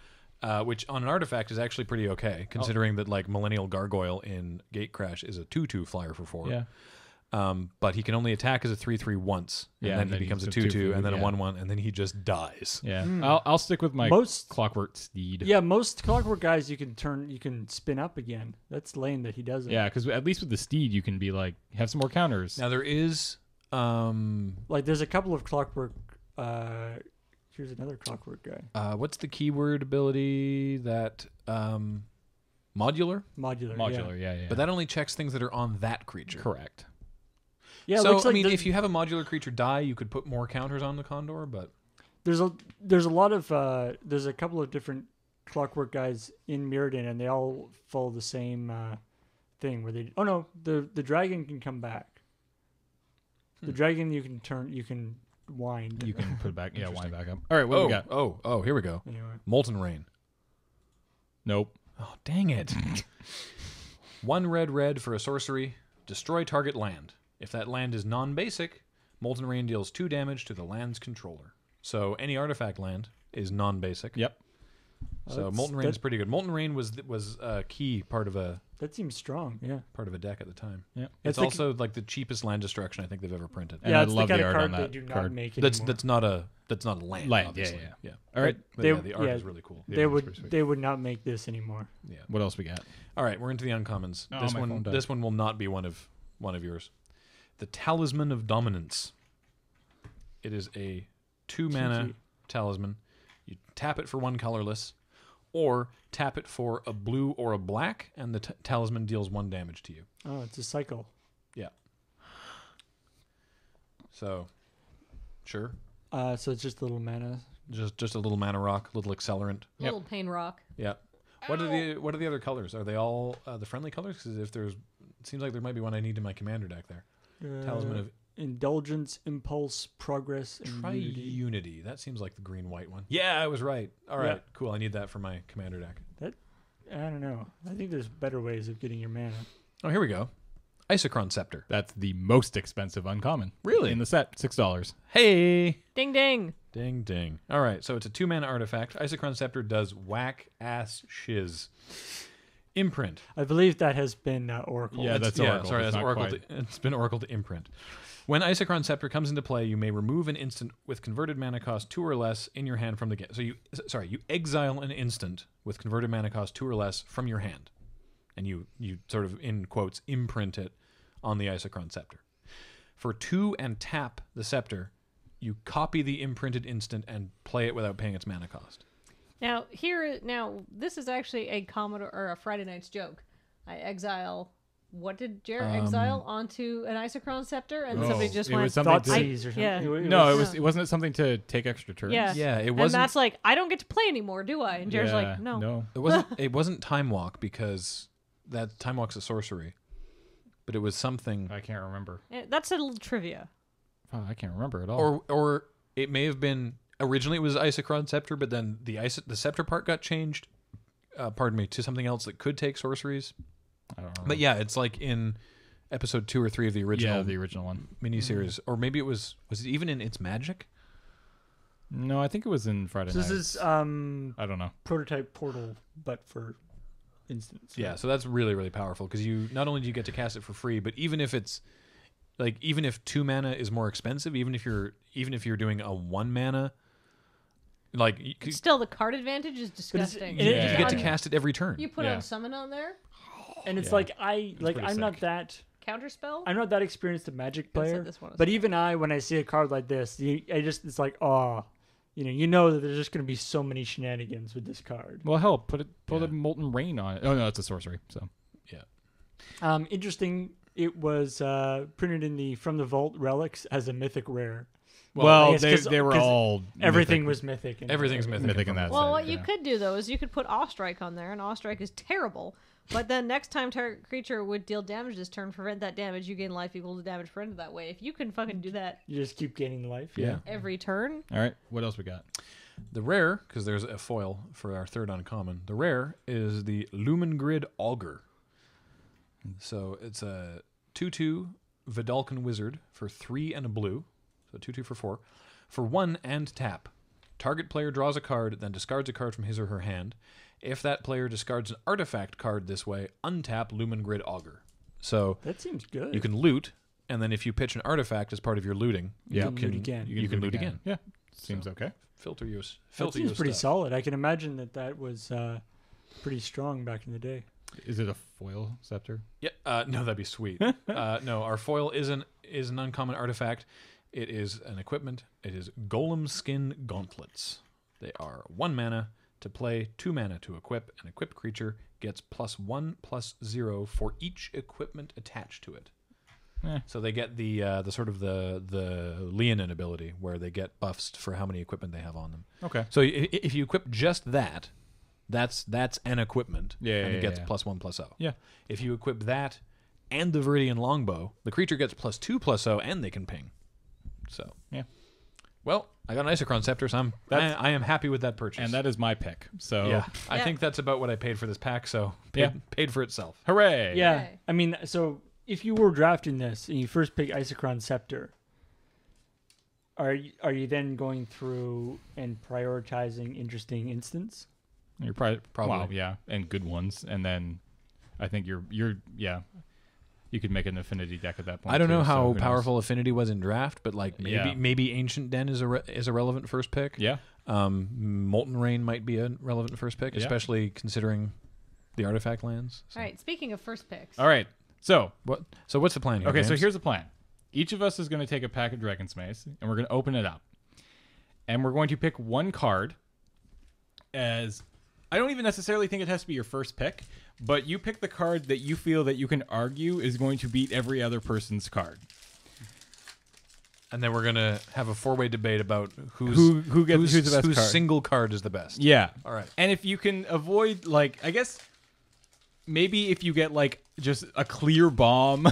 [SPEAKER 1] which on an artifact is actually pretty okay, considering that like Millennial Gargoyle in Gatecrash is a 2/2 flyer for 4.
[SPEAKER 2] Yeah.
[SPEAKER 1] But he can only attack as a 3/3 once, and
[SPEAKER 2] Yeah,
[SPEAKER 1] then
[SPEAKER 2] and
[SPEAKER 1] he
[SPEAKER 2] then
[SPEAKER 1] becomes a
[SPEAKER 2] he's a
[SPEAKER 1] 2/2,
[SPEAKER 2] 2/2,
[SPEAKER 1] and then a
[SPEAKER 2] yeah.
[SPEAKER 1] 1/1, and then he just dies.
[SPEAKER 2] Yeah. I'll stick with my
[SPEAKER 3] Most-
[SPEAKER 2] Clockwork Steed.
[SPEAKER 3] Yeah, most Clockwork guys you can spin up again. That's lame that he doesn't.
[SPEAKER 2] Yeah, because at least with the Steed, you can be like, have some more counters.
[SPEAKER 1] Now there is,
[SPEAKER 3] Like there's a couple of Clockwork. Here's another Clockwork guy.
[SPEAKER 1] what's the keyword ability that modular?
[SPEAKER 3] Modular.
[SPEAKER 2] yeah.
[SPEAKER 1] But that only checks things that are on that creature.
[SPEAKER 2] Correct.
[SPEAKER 3] Yeah. It
[SPEAKER 1] So
[SPEAKER 3] looks
[SPEAKER 1] I
[SPEAKER 3] like
[SPEAKER 1] mean,
[SPEAKER 3] there's-
[SPEAKER 1] if you have a modular creature die, you could put more counters on the Condor, but
[SPEAKER 3] there's a lot of there's a couple of different Clockwork guys in Mirrodin, and they all follow the same thing where they. Oh no, the dragon can come back. The dragon you can wind.
[SPEAKER 2] You can put it back. Yeah, wind back up. All right, what do we got?
[SPEAKER 1] Oh, here we go.
[SPEAKER 3] Anyway.
[SPEAKER 1] Molten Rain.
[SPEAKER 2] Nope.
[SPEAKER 1] Oh, dang it. 1 red for a sorcery. Destroy target land. If that land is non-basic, Molten Rain deals 2 damage to the land's controller. So any artifact land is non-basic.
[SPEAKER 2] Yep.
[SPEAKER 1] So Molten Rain is pretty good. Molten Rain was a key part of a
[SPEAKER 3] That seems strong. Yeah.
[SPEAKER 1] deck at the time.
[SPEAKER 2] Yeah.
[SPEAKER 1] It's
[SPEAKER 3] It's like-
[SPEAKER 1] also like the cheapest land destruction I think they've ever printed.
[SPEAKER 2] And
[SPEAKER 3] yeah,
[SPEAKER 2] I
[SPEAKER 3] it's
[SPEAKER 2] love
[SPEAKER 3] the kind
[SPEAKER 2] the
[SPEAKER 3] of
[SPEAKER 2] art on
[SPEAKER 3] card they
[SPEAKER 2] that
[SPEAKER 3] do not
[SPEAKER 2] card.
[SPEAKER 3] make anymore.
[SPEAKER 1] That's not a land.
[SPEAKER 2] Land,
[SPEAKER 1] obviously.
[SPEAKER 2] yeah.
[SPEAKER 1] All right. But
[SPEAKER 3] They-
[SPEAKER 1] yeah, the art
[SPEAKER 3] yeah.
[SPEAKER 1] is really cool.
[SPEAKER 3] They
[SPEAKER 2] it's pretty sweet.
[SPEAKER 3] would not make this anymore.
[SPEAKER 1] Yeah.
[SPEAKER 2] What else we got?
[SPEAKER 1] All right, we're into the uncommons.
[SPEAKER 2] Oh,
[SPEAKER 1] this
[SPEAKER 2] my phone
[SPEAKER 1] one
[SPEAKER 2] died.
[SPEAKER 1] this one will not be one of yours. The Talisman of Dominance. It is a 2 mana
[SPEAKER 3] GG.
[SPEAKER 1] talisman. You tap it for 1 colorless, or tap it for a blue or a black, and the talisman deals 1 damage to you.
[SPEAKER 3] Oh, it's a cycle.
[SPEAKER 1] Yeah. So, sure.
[SPEAKER 3] So it's just a little mana.
[SPEAKER 1] Just a little mana rock, little accelerant.
[SPEAKER 2] Yep.
[SPEAKER 4] Little pain rock.
[SPEAKER 1] Yeah. What are the other colors? Are they all the friendly colors? Because if there's, it seems like there might be one I need in my commander deck there. Talisman of
[SPEAKER 3] Indulgence, Impulse, Progress, and Unity.
[SPEAKER 1] Unity. That seems like the green-white one. Yeah, I was right. All right,
[SPEAKER 3] Yeah.
[SPEAKER 1] cool. I need that for my commander deck.
[SPEAKER 3] I don't know. I think there's better ways of getting your mana.
[SPEAKER 1] Oh, here we go. Isochron Scepter.
[SPEAKER 2] That's the most expensive uncommon.
[SPEAKER 1] Really?
[SPEAKER 2] In the set, $6.
[SPEAKER 1] Hey!
[SPEAKER 4] Ding ding.
[SPEAKER 1] Ding, ding. All right, so it's a 2-mana artifact. Isochron Scepter does whack-ass shiz. Imprint.
[SPEAKER 3] I believe that has been Oracle.
[SPEAKER 2] Yeah, that's Oracle.
[SPEAKER 1] Sorry,
[SPEAKER 2] It's
[SPEAKER 1] that's
[SPEAKER 2] not
[SPEAKER 1] Oracle.
[SPEAKER 2] quite.
[SPEAKER 1] It's been Oracle to imprint. When Isochron Scepter comes into play, you may remove an instant with converted mana cost 2 or less in your hand from the game. So you exile an instant with converted mana cost 2 or less from your hand, and you sort of in quotes imprint it on the Isochron Scepter. For 2 and tap the scepter, you copy the imprinted instant and play it without paying its mana cost.
[SPEAKER 4] Now this is actually a Commodore or a Friday Night's joke. I exile. What did Jared exile onto an Isochron Scepter, and somebody just
[SPEAKER 2] it
[SPEAKER 4] went
[SPEAKER 2] was something
[SPEAKER 3] Thoughtseize or something.
[SPEAKER 4] yeah.
[SPEAKER 2] it wasn't something to take extra turns.
[SPEAKER 4] Yeah.
[SPEAKER 1] Yeah, it
[SPEAKER 4] And
[SPEAKER 1] wasn't.
[SPEAKER 4] Matt's like, I don't get to play anymore, do I? And Jared's like, no.
[SPEAKER 1] It wasn't. It wasn't Time Walk because that Time Walk's a sorcery, but it was something.
[SPEAKER 2] I can't remember.
[SPEAKER 4] That's a little trivia.
[SPEAKER 2] Oh, I can't remember at all.
[SPEAKER 1] Or it may have been originally it was Isochron Scepter, but then the Scepter part got changed. To something else that could take sorceries.
[SPEAKER 2] I don't remember.
[SPEAKER 1] But yeah, it's like in episode 2 or 3 of the original.
[SPEAKER 2] Yeah, the original one.
[SPEAKER 1] Miniseries, or maybe it was it even in It's Magic?
[SPEAKER 2] No, I think it was in Friday
[SPEAKER 3] So
[SPEAKER 2] Night.
[SPEAKER 3] this is
[SPEAKER 2] I don't know.
[SPEAKER 3] prototype portal, but for instance.
[SPEAKER 1] Yeah, so that's really, really powerful because you not only do you get to cast it for free, but even if it's like even if 2 mana is more expensive, even if you're doing a 1 mana, like
[SPEAKER 4] Still, the card advantage is disgusting.
[SPEAKER 1] you
[SPEAKER 2] Yeah.
[SPEAKER 1] get to cast it every turn.
[SPEAKER 4] You put
[SPEAKER 2] Yeah.
[SPEAKER 4] on summon on there,
[SPEAKER 3] And it's
[SPEAKER 2] Yeah.
[SPEAKER 3] like
[SPEAKER 2] pretty
[SPEAKER 3] I'm not
[SPEAKER 2] sick.
[SPEAKER 3] that
[SPEAKER 4] counterspell.
[SPEAKER 3] I'm not that experienced a Magic
[SPEAKER 4] Gonna set
[SPEAKER 3] player.
[SPEAKER 4] this one
[SPEAKER 3] But
[SPEAKER 4] aside.
[SPEAKER 3] even when I see a card like this, it's like, oh, you know that there's just going to be so many shenanigans with this card.
[SPEAKER 2] Well, hell, put
[SPEAKER 1] Yeah.
[SPEAKER 2] a Molten Rain on it. Oh, no, it's a sorcery. So
[SPEAKER 3] Interesting. It was printed in the From the Vault relics as a mythic rare. I
[SPEAKER 2] well,
[SPEAKER 3] guess
[SPEAKER 2] they were
[SPEAKER 3] 'cause
[SPEAKER 2] all
[SPEAKER 3] everything
[SPEAKER 2] mythic.
[SPEAKER 3] was mythic. and
[SPEAKER 1] Everything's mythic.
[SPEAKER 2] Mythic in that
[SPEAKER 4] Well,
[SPEAKER 2] set,
[SPEAKER 4] what you
[SPEAKER 2] yeah.
[SPEAKER 4] could do though is you could put Awestrike on there, and Awestrike is terrible. But then next time target creature would deal damage this turn, prevent that damage, you gain life equal to damage prevented that way. If you can fucking do that
[SPEAKER 3] You just keep gaining life.
[SPEAKER 1] Yeah.
[SPEAKER 4] every turn,
[SPEAKER 2] All right, what else we got?
[SPEAKER 1] The rare, because there's a foil for our third uncommon. The rare is the Lumen Auger. So it's a 2/2 Vidalcan Wizard for 3 and a blue. So 2/2 for 4. For 1 and tap. Target player draws a card, then discards a card from his or her hand. If that player discards an artifact card this way, untap Lumen Auger. So
[SPEAKER 3] That seems good.
[SPEAKER 1] you can loot, and then if you pitch an artifact as part of your looting,
[SPEAKER 2] Yeah.
[SPEAKER 3] You can loot again.
[SPEAKER 1] You can loot again.
[SPEAKER 2] Yeah, seems okay.
[SPEAKER 1] Filter use.
[SPEAKER 3] That
[SPEAKER 1] Filter
[SPEAKER 3] seems
[SPEAKER 1] use
[SPEAKER 3] pretty
[SPEAKER 1] stuff.
[SPEAKER 3] solid. I can imagine that was pretty strong back in the day.
[SPEAKER 2] Is it a foil scepter?
[SPEAKER 1] Yeah, no, that'd be sweet. No, our foil is an uncommon artifact. It is an equipment. It is Golem Skin Gauntlets. They are 1 mana to play, 2 mana to equip. An equipped creature gets +1/+0 for each equipment attached to it. So they get the sort of the Leonin ability where they get buffs for how many equipment they have on them.
[SPEAKER 2] Okay.
[SPEAKER 1] So if you equip just that, that's an equipment.
[SPEAKER 2] Yeah,
[SPEAKER 1] and it
[SPEAKER 2] yeah,
[SPEAKER 1] gets
[SPEAKER 2] yeah.
[SPEAKER 1] +1/+0.
[SPEAKER 2] Yeah.
[SPEAKER 1] If you equip that and the Veridian Longbow, the creature gets +2/+0 and they can ping. So
[SPEAKER 2] Yeah.
[SPEAKER 1] Well, I got an Isochron Scepter, so I am happy with that purchase.
[SPEAKER 2] And that is my pick. So
[SPEAKER 1] yeah, I
[SPEAKER 4] Yeah.
[SPEAKER 1] think that's about what I paid for this pack. So paid for itself.
[SPEAKER 2] hooray!
[SPEAKER 3] Yeah.
[SPEAKER 4] Okay.
[SPEAKER 3] I mean, so if you were drafting this and you first pick Isochron Scepter, are you then going through and prioritizing interesting instants?
[SPEAKER 2] You're probably
[SPEAKER 1] Probably.
[SPEAKER 2] yeah, and good ones, and then I think you're yeah. You could make an affinity deck at that point.
[SPEAKER 1] I don't
[SPEAKER 2] too,
[SPEAKER 1] know
[SPEAKER 2] so
[SPEAKER 1] how
[SPEAKER 2] who knows?
[SPEAKER 1] powerful Affinity was in draft, but like maybe Ancient Den is a relevant first pick.
[SPEAKER 2] Yeah.
[SPEAKER 1] Molten Rain might be a relevant first pick,
[SPEAKER 2] Yeah.
[SPEAKER 1] especially considering the artifact lands. So.
[SPEAKER 4] all right. Speaking of first picks,
[SPEAKER 2] All right. So
[SPEAKER 1] What's the plan here?
[SPEAKER 2] okay, so
[SPEAKER 1] James?
[SPEAKER 2] here's the plan. Each of us is going to take a pack of Dragon's Mace, and we're going to open it up, and we're going to pick one card. As I don't even necessarily think it has to be your first pick, but you pick the card that you feel that you can argue is going to beat every other person's card.
[SPEAKER 1] And then we're gonna have a 4-way debate about who's
[SPEAKER 2] the best
[SPEAKER 1] whose
[SPEAKER 2] card.
[SPEAKER 1] single card is the best.
[SPEAKER 2] Yeah.
[SPEAKER 1] All right.
[SPEAKER 2] And if you can avoid, like, I guess maybe if you get like just a clear bomb,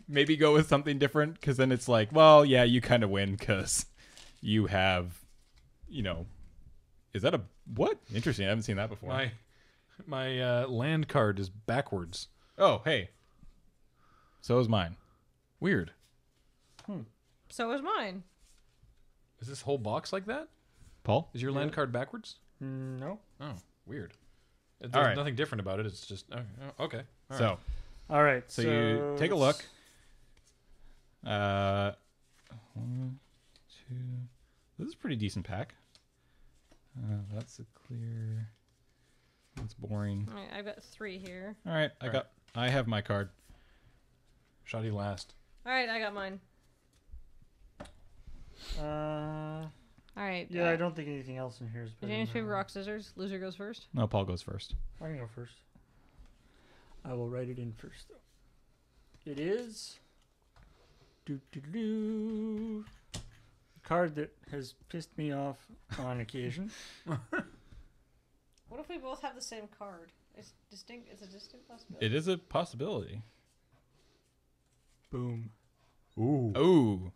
[SPEAKER 2] maybe go with something different, because then it's like, well, yeah, you kind of win because you have, is that a what? Interesting. I haven't seen that before.
[SPEAKER 1] My land card is backwards.
[SPEAKER 2] Oh, hey. So is mine.
[SPEAKER 1] Weird.
[SPEAKER 4] so is mine.
[SPEAKER 1] Is this whole box like that?
[SPEAKER 2] Paul?
[SPEAKER 1] Is your land card backwards?
[SPEAKER 3] No.
[SPEAKER 1] Oh, weird. There's
[SPEAKER 2] All right.
[SPEAKER 1] nothing different about it. It's just okay. All
[SPEAKER 2] So,
[SPEAKER 1] right.
[SPEAKER 3] All right.
[SPEAKER 2] so you take a look. 1, 2. This is a pretty decent pack. That's a clear. That's boring.
[SPEAKER 4] All right, I've got 3 here.
[SPEAKER 2] All right, I have my card.
[SPEAKER 1] Shoddy last.
[SPEAKER 4] All right, I got mine.
[SPEAKER 3] Uh,
[SPEAKER 4] All right.
[SPEAKER 3] yeah, I don't think anything else in here is better.
[SPEAKER 4] James,
[SPEAKER 3] than
[SPEAKER 4] paper,
[SPEAKER 3] that.
[SPEAKER 4] rock, scissors. Loser goes first.
[SPEAKER 2] No, Paul goes first.
[SPEAKER 3] I can go first. I will write it in first, though. It is... a card that has pissed me off on occasion.
[SPEAKER 4] What if we both have the same card? It's distinct. It's a distinct possibility.
[SPEAKER 2] It is a possibility.
[SPEAKER 3] Boom.
[SPEAKER 1] Ooh.
[SPEAKER 2] Ooh.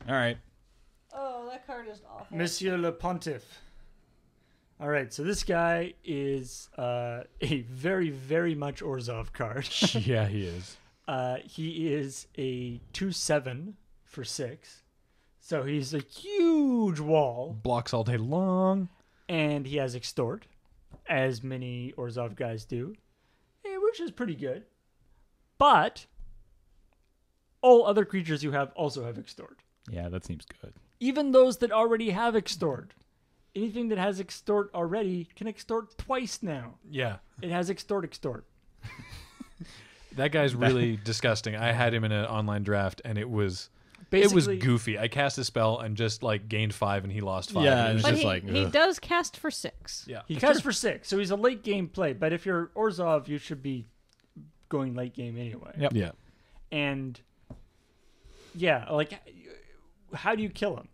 [SPEAKER 2] All right.
[SPEAKER 4] Oh, that card is awful.
[SPEAKER 3] Monsieur Le Pontiff. All right, so this guy is a very, very much Orzhov card.
[SPEAKER 1] Yeah, he is.
[SPEAKER 3] He is a 2/7 for 6. So he's a huge wall.
[SPEAKER 1] Blocks all day long.
[SPEAKER 3] And he has Extort, as many Orzhov guys do, which is pretty good. But all other creatures you have also have Extort.
[SPEAKER 2] Yeah, that seems good.
[SPEAKER 3] Even those that already have Extort. Anything that has Extort already can Extort twice now.
[SPEAKER 1] Yeah.
[SPEAKER 3] It has Extort.
[SPEAKER 1] That guy's really disgusting. I had him in an online draft, and it was
[SPEAKER 3] Basically,
[SPEAKER 1] goofy. I cast a spell and just like gained 5, and he lost 5.
[SPEAKER 2] Yeah,
[SPEAKER 1] It was
[SPEAKER 2] it's
[SPEAKER 4] But
[SPEAKER 2] just
[SPEAKER 4] he,
[SPEAKER 2] like,
[SPEAKER 4] he
[SPEAKER 2] ugh.
[SPEAKER 4] does cast for 6.
[SPEAKER 1] yeah.
[SPEAKER 3] he casts for 6, so he's a late game play. But if you're Orzhov, you should be going late game anyway.
[SPEAKER 2] Yep.
[SPEAKER 1] Yeah.
[SPEAKER 3] And yeah, like, how do you kill him?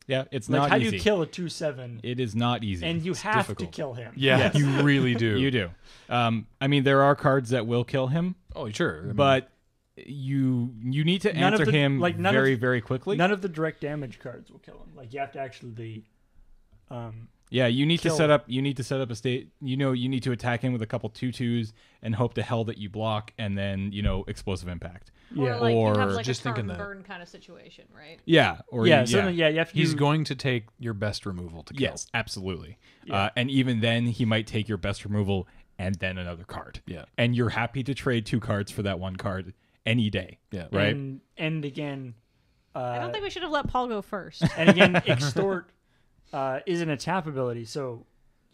[SPEAKER 2] Yeah, it's
[SPEAKER 3] Like,
[SPEAKER 2] not
[SPEAKER 3] how
[SPEAKER 2] easy.
[SPEAKER 3] do you kill a 2/7?
[SPEAKER 2] It is not easy.
[SPEAKER 3] And you
[SPEAKER 2] It's
[SPEAKER 3] have
[SPEAKER 2] difficult.
[SPEAKER 3] to kill him.
[SPEAKER 1] Yeah,
[SPEAKER 2] Yes.
[SPEAKER 1] you really do.
[SPEAKER 2] You do. I mean, there are cards that will kill him,
[SPEAKER 1] Oh, sure. I mean,
[SPEAKER 2] but you need to
[SPEAKER 3] None of
[SPEAKER 2] answer
[SPEAKER 3] the-
[SPEAKER 2] him
[SPEAKER 3] like, none of-
[SPEAKER 2] very, very quickly.
[SPEAKER 3] None of the direct damage cards will kill him. Like, you have to actually
[SPEAKER 2] Yeah, you need to
[SPEAKER 3] kill.
[SPEAKER 2] set up. You need to set up a state. You need to attack him with a couple 2/2s and hope to hell that you block, and then explosive impact.
[SPEAKER 3] Yeah.
[SPEAKER 4] Or like you have
[SPEAKER 2] Or
[SPEAKER 4] like
[SPEAKER 1] just
[SPEAKER 4] a turn
[SPEAKER 1] thinking that.
[SPEAKER 4] burn kind of situation, right?
[SPEAKER 2] Yeah, or
[SPEAKER 3] yeah,
[SPEAKER 2] you,
[SPEAKER 3] something. Yeah, you have to.
[SPEAKER 1] he's going to take your best removal to kill.
[SPEAKER 2] Yes, absolutely.
[SPEAKER 3] Yeah.
[SPEAKER 2] And even then, he might take your best removal and then another card.
[SPEAKER 1] Yeah.
[SPEAKER 2] And you're happy to trade 2 cards for that 1 card any day.
[SPEAKER 1] Yeah.
[SPEAKER 2] Right.
[SPEAKER 3] And again,
[SPEAKER 4] I don't think we should have let Paul go first.
[SPEAKER 3] and again, Extort is an attack ability, so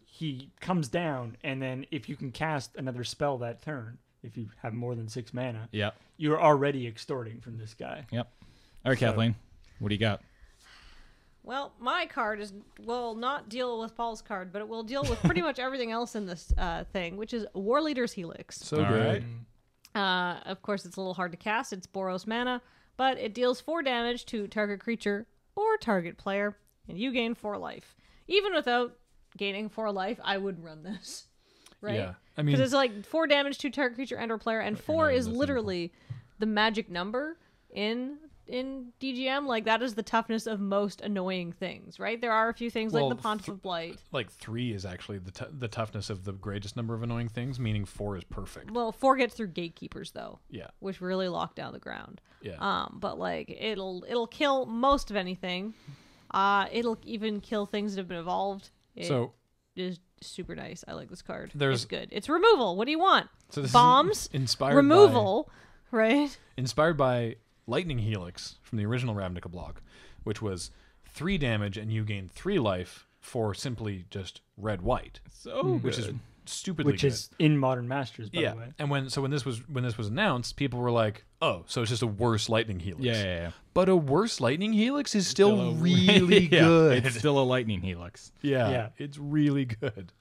[SPEAKER 3] he comes down, and then if you can cast another spell that turn, if you have more than 6 mana,
[SPEAKER 2] Yep.
[SPEAKER 3] you're already extorting from this guy.
[SPEAKER 2] Yep. All right,
[SPEAKER 3] So-
[SPEAKER 2] Kathleen, what do you got?
[SPEAKER 4] Well, my card will not deal with Paul's card, but it will deal with pretty much everything else in this thing, which is War Leader's Helix.
[SPEAKER 1] So
[SPEAKER 2] All
[SPEAKER 1] good.
[SPEAKER 2] right.
[SPEAKER 4] Of course, it's a little hard to cast. It's Boros mana, but it deals 4 damage to target creature or target player, and you gain 4 life. Even without gaining 4 life, I would run this. Right?
[SPEAKER 1] Yeah. I mean,
[SPEAKER 4] Because it's like 4 damage to target creature and or player, and 4 is literally the magic number in DGM. Like, that is the toughness of most annoying things, right? There are a few things
[SPEAKER 1] Well,
[SPEAKER 4] like the Pontiff of Blight.
[SPEAKER 1] like 3 is actually the toughness of the greatest number of annoying things, meaning 4 is perfect.
[SPEAKER 4] Well, 4 gets through gatekeepers though,
[SPEAKER 1] Yeah.
[SPEAKER 4] which really lock down the ground.
[SPEAKER 1] Yeah.
[SPEAKER 4] But like it'll kill most of anything. It'll even kill things that have been evolved. It
[SPEAKER 1] So
[SPEAKER 4] is super nice. I like this card.
[SPEAKER 1] There's-
[SPEAKER 4] It's good. It's removal. What do you want?
[SPEAKER 1] So this is
[SPEAKER 4] Bombs,
[SPEAKER 1] inspired
[SPEAKER 4] removal, right?
[SPEAKER 1] inspired by Lightning Helix from the original Ravnica block, which was 3 damage and you gain 3 life for simply just red-white,
[SPEAKER 2] So
[SPEAKER 1] which is stupidly
[SPEAKER 3] Which
[SPEAKER 1] good.
[SPEAKER 3] is in Modern Masters, by
[SPEAKER 1] yeah.
[SPEAKER 3] the way.
[SPEAKER 1] And when this was announced, people were like, "Oh, so it's just a worse Lightning Helix."
[SPEAKER 2] yeah.
[SPEAKER 1] But a worse Lightning Helix is still
[SPEAKER 2] a-
[SPEAKER 1] really
[SPEAKER 2] Yeah,
[SPEAKER 1] good.
[SPEAKER 2] It's still a lightning helix.
[SPEAKER 1] yeah,
[SPEAKER 3] Yeah.
[SPEAKER 1] it's really good.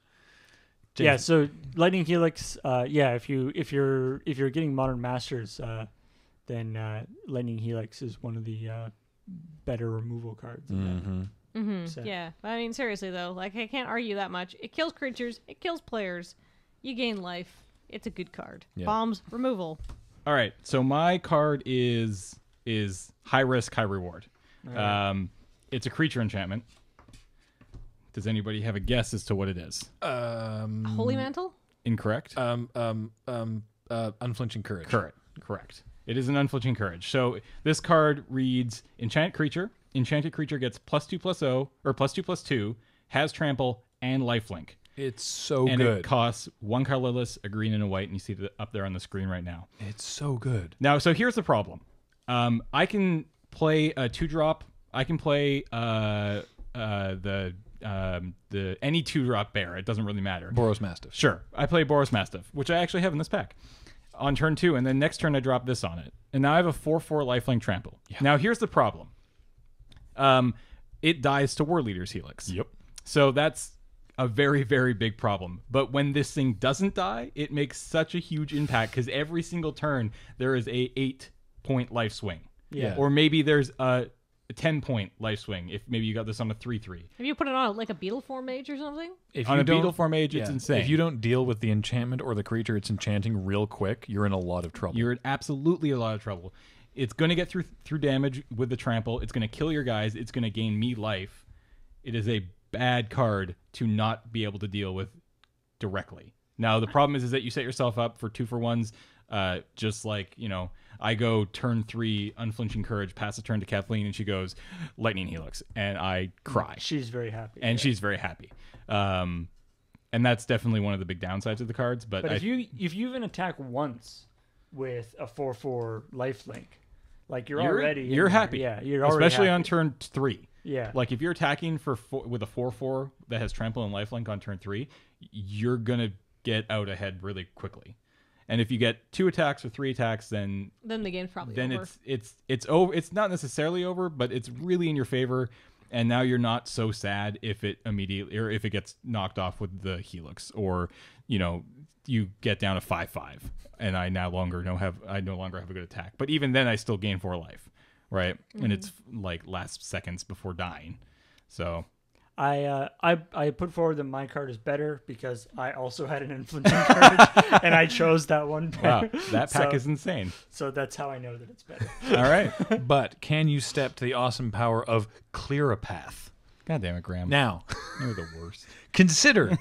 [SPEAKER 3] Yeah,
[SPEAKER 1] James-
[SPEAKER 3] so Lightning Helix, if you're getting Modern Masters, then Lightning Helix is one of the better removal cards. in that
[SPEAKER 1] Mhm.
[SPEAKER 3] set.
[SPEAKER 4] Yeah. But I mean, seriously though, like I can't argue that much. It kills creatures. It kills players. You gain life. It's a good card.
[SPEAKER 1] Yeah.
[SPEAKER 4] Bombs, removal.
[SPEAKER 2] All right, so my card is high risk, high reward. It's a creature enchantment. Does anybody have a guess as to what it is?
[SPEAKER 4] Holy Mantle.
[SPEAKER 2] Incorrect.
[SPEAKER 1] Unflinching Courage.
[SPEAKER 2] Correct. It is an unflinching courage. So this card reads enchant creature. Enchanted creature gets +2/+0 or +2/+2, has trample and lifelink.
[SPEAKER 1] It's so
[SPEAKER 2] And
[SPEAKER 1] good.
[SPEAKER 2] it costs 1 colorless, a green, and a white, and you see it up there on the screen right now.
[SPEAKER 1] It's so good.
[SPEAKER 2] Now, so here's the problem. I can play a 2-drop. I can play the any 2-drop bear. It doesn't really matter.
[SPEAKER 1] Boros Mastiff.
[SPEAKER 2] Sure, I play Boros Mastiff, which I actually have in this pack, on turn 2, and then next turn I drop this on it, and now I have a 4/4 lifelink trample. Now here's the problem. it dies to War Leader's Helix.
[SPEAKER 1] Yep.
[SPEAKER 2] So that's a very, very big problem. But when this thing doesn't die, it makes such a huge impact because every single turn there is a 8-point life swing.
[SPEAKER 3] Yeah.
[SPEAKER 2] Or maybe there's a 10-point life swing if maybe you got this on a 3/3.
[SPEAKER 4] Have you put it on like a beetle form mage or something?
[SPEAKER 1] If
[SPEAKER 2] On
[SPEAKER 1] you
[SPEAKER 2] a
[SPEAKER 1] don't-
[SPEAKER 2] beetle form age, it's insane.
[SPEAKER 1] If you don't deal with the enchantment or the creature it's enchanting real quick, you're in a lot of trouble.
[SPEAKER 2] You're in absolutely a lot of trouble. It's going to get through damage with the trample. It's going to kill your guys. It's going to gain me life. It is a bad card to not be able to deal with directly. Now, the problem is that you set yourself up for 2-for-1s, just like, you know, I go turn 3, Unflinching Courage, pass a turn to Kathleen, and she goes, Lightning Helix, and I cry.
[SPEAKER 3] She's very happy.
[SPEAKER 2] And she's very happy. And that's definitely one of the big downsides of the cards. But
[SPEAKER 3] if you even attack once with a 4/4 lifelink, like you're already
[SPEAKER 2] you're
[SPEAKER 3] in there.
[SPEAKER 2] happy.
[SPEAKER 3] Yeah, you're already
[SPEAKER 2] especially
[SPEAKER 3] happy.
[SPEAKER 2] on turn 3.
[SPEAKER 3] Yeah.
[SPEAKER 2] Like if you're attacking with a 4/4 that has trample and lifelink on turn 3, you're gonna get out ahead really quickly. And if you get 2 attacks or 3 attacks, then
[SPEAKER 4] The game's probably
[SPEAKER 2] then
[SPEAKER 4] over.
[SPEAKER 2] it's over. It's not necessarily over, but it's really in your favor. And now you're not so sad if it immediately or if it gets knocked off with the Helix, or you know you get down to 5/5, and I no longer have a good attack. But even then, I still gain 4 life, right? And it's like last seconds before dying. So
[SPEAKER 3] I put forward that my card is better because I also had an Unflinching Courage and I chose that one.
[SPEAKER 2] wow, that pack
[SPEAKER 3] So-
[SPEAKER 2] is insane.
[SPEAKER 3] So that's how I know that it's better.
[SPEAKER 2] All right,
[SPEAKER 1] But can you step to the awesome power of Clear a Path?
[SPEAKER 2] God damn it, Graham.
[SPEAKER 1] Now,
[SPEAKER 2] You're the worst.
[SPEAKER 1] consider.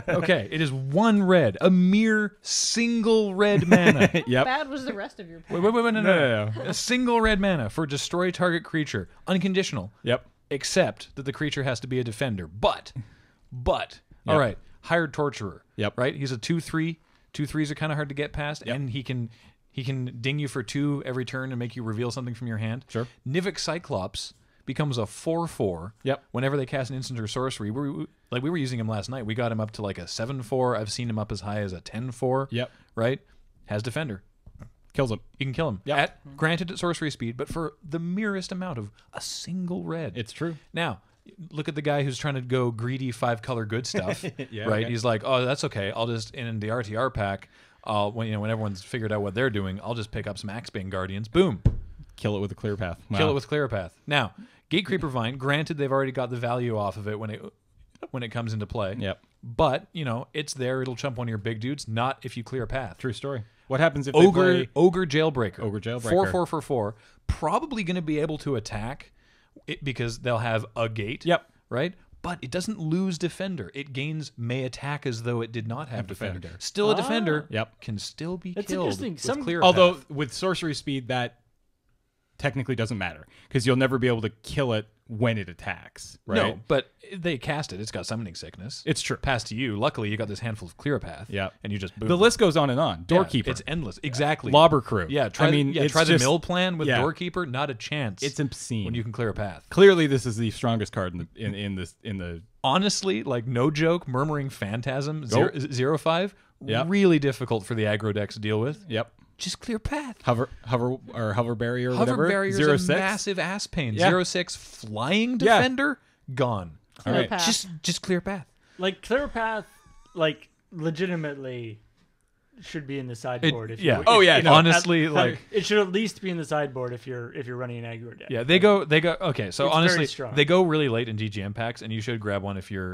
[SPEAKER 1] Okay, it is 1 red, a mere single red mana.
[SPEAKER 2] Yep.
[SPEAKER 4] Bad was the rest of your
[SPEAKER 1] Wait, no.
[SPEAKER 2] No.
[SPEAKER 1] A single red mana for destroy target creature, unconditional.
[SPEAKER 2] Yep.
[SPEAKER 1] Except that the creature has to be a defender. But, all right, Hired Torturer.
[SPEAKER 2] Yep.
[SPEAKER 1] Right? He's a 2/3. 2/3s are kind of hard to get past,
[SPEAKER 2] Yep.
[SPEAKER 1] and he can ding you for 2 every turn and make you reveal something from your hand.
[SPEAKER 2] Sure.
[SPEAKER 1] Nivik Cyclops becomes a 4/4.
[SPEAKER 2] Yep.
[SPEAKER 1] Whenever they cast an instant or sorcery, we were using him last night. We got him up to like a 7/4. I've seen him up as high as a 10/4.
[SPEAKER 2] Yep.
[SPEAKER 1] Right? Has defender.
[SPEAKER 2] Kills him.
[SPEAKER 1] You can kill him.
[SPEAKER 2] Yep.
[SPEAKER 1] Granted at sorcery speed, but for the merest amount of a single red.
[SPEAKER 2] It's true.
[SPEAKER 1] Now, look at the guy who's trying to go greedy 5-color good stuff.
[SPEAKER 2] Yeah,
[SPEAKER 1] right?
[SPEAKER 2] okay.
[SPEAKER 1] He's like, oh, that's okay. I'll just in the RTR pack. When everyone's figured out what they're doing, I'll just pick up some Axebane Guardians. Boom,
[SPEAKER 2] Kill it with a clear path. Wow.
[SPEAKER 1] kill it with Clear Path. Now, Gatecreeper Vine. Granted, they've already got the value off of it when it comes into play.
[SPEAKER 2] Yep.
[SPEAKER 1] But it's there. It'll chump one of your big dudes. Not if you clear path.
[SPEAKER 2] True story. What happens if they play...
[SPEAKER 1] Ogre Jailbreaker.
[SPEAKER 2] Ogre Jailbreaker.
[SPEAKER 1] 4/4 for 4. Probably going to be able to attack it because they'll have a gate.
[SPEAKER 2] Yep.
[SPEAKER 1] Right? But it doesn't lose defender. It gains may attack as though it did not have defender. Still a defender.
[SPEAKER 2] Yep.
[SPEAKER 1] Can still be
[SPEAKER 3] That's
[SPEAKER 1] killed
[SPEAKER 3] interesting.
[SPEAKER 1] with
[SPEAKER 3] Some-
[SPEAKER 1] clear
[SPEAKER 2] Although
[SPEAKER 1] path.
[SPEAKER 2] with sorcery speed, that technically doesn't matter because you'll never be able to kill it when it attacks. Right?
[SPEAKER 1] No, but they cast it. It's got summoning sickness.
[SPEAKER 2] It's true.
[SPEAKER 1] Pass to you. Luckily, you got this handful of clear path.
[SPEAKER 2] Yep.
[SPEAKER 1] And you just boom.
[SPEAKER 2] The list goes on and on.
[SPEAKER 1] Yeah,
[SPEAKER 2] Doorkeeper.
[SPEAKER 1] it's endless. Exactly.
[SPEAKER 2] Lobber Crew.
[SPEAKER 1] Yeah. Try
[SPEAKER 2] it's
[SPEAKER 1] the
[SPEAKER 2] just,
[SPEAKER 1] mill plan with
[SPEAKER 2] yeah.
[SPEAKER 1] Doorkeeper. Not a chance.
[SPEAKER 2] It's obscene.
[SPEAKER 1] when you can clear a path.
[SPEAKER 2] Clearly, this is the strongest card in the.
[SPEAKER 1] Honestly, like no joke, Murmuring Phantasm
[SPEAKER 2] Go.
[SPEAKER 1] 0/5,
[SPEAKER 2] Yep.
[SPEAKER 1] really difficult for the aggro decks to deal with.
[SPEAKER 2] Yep.
[SPEAKER 1] Just clear path.
[SPEAKER 2] Hover barrier or
[SPEAKER 1] Hover
[SPEAKER 2] whatever.
[SPEAKER 1] barrier is
[SPEAKER 2] 0/6.
[SPEAKER 1] a massive ass pain.
[SPEAKER 2] Yeah.
[SPEAKER 1] 0/6 flying
[SPEAKER 2] Yeah.
[SPEAKER 1] defender gone.
[SPEAKER 2] All
[SPEAKER 4] Clear
[SPEAKER 2] right.
[SPEAKER 4] path.
[SPEAKER 1] Just clear path.
[SPEAKER 3] Like Clear Path, like legitimately should be in the sideboard. If
[SPEAKER 1] yeah.
[SPEAKER 3] you,
[SPEAKER 2] Oh,
[SPEAKER 3] if,
[SPEAKER 2] yeah,
[SPEAKER 3] you know,
[SPEAKER 1] honestly,
[SPEAKER 3] at-
[SPEAKER 1] like-
[SPEAKER 3] it should at least be in the sideboard if you're running an aggro deck.
[SPEAKER 1] Yeah, they go. Okay, so
[SPEAKER 3] It's very
[SPEAKER 1] honestly,
[SPEAKER 3] strong.
[SPEAKER 1] they go really late in GGM packs, and you should grab one if you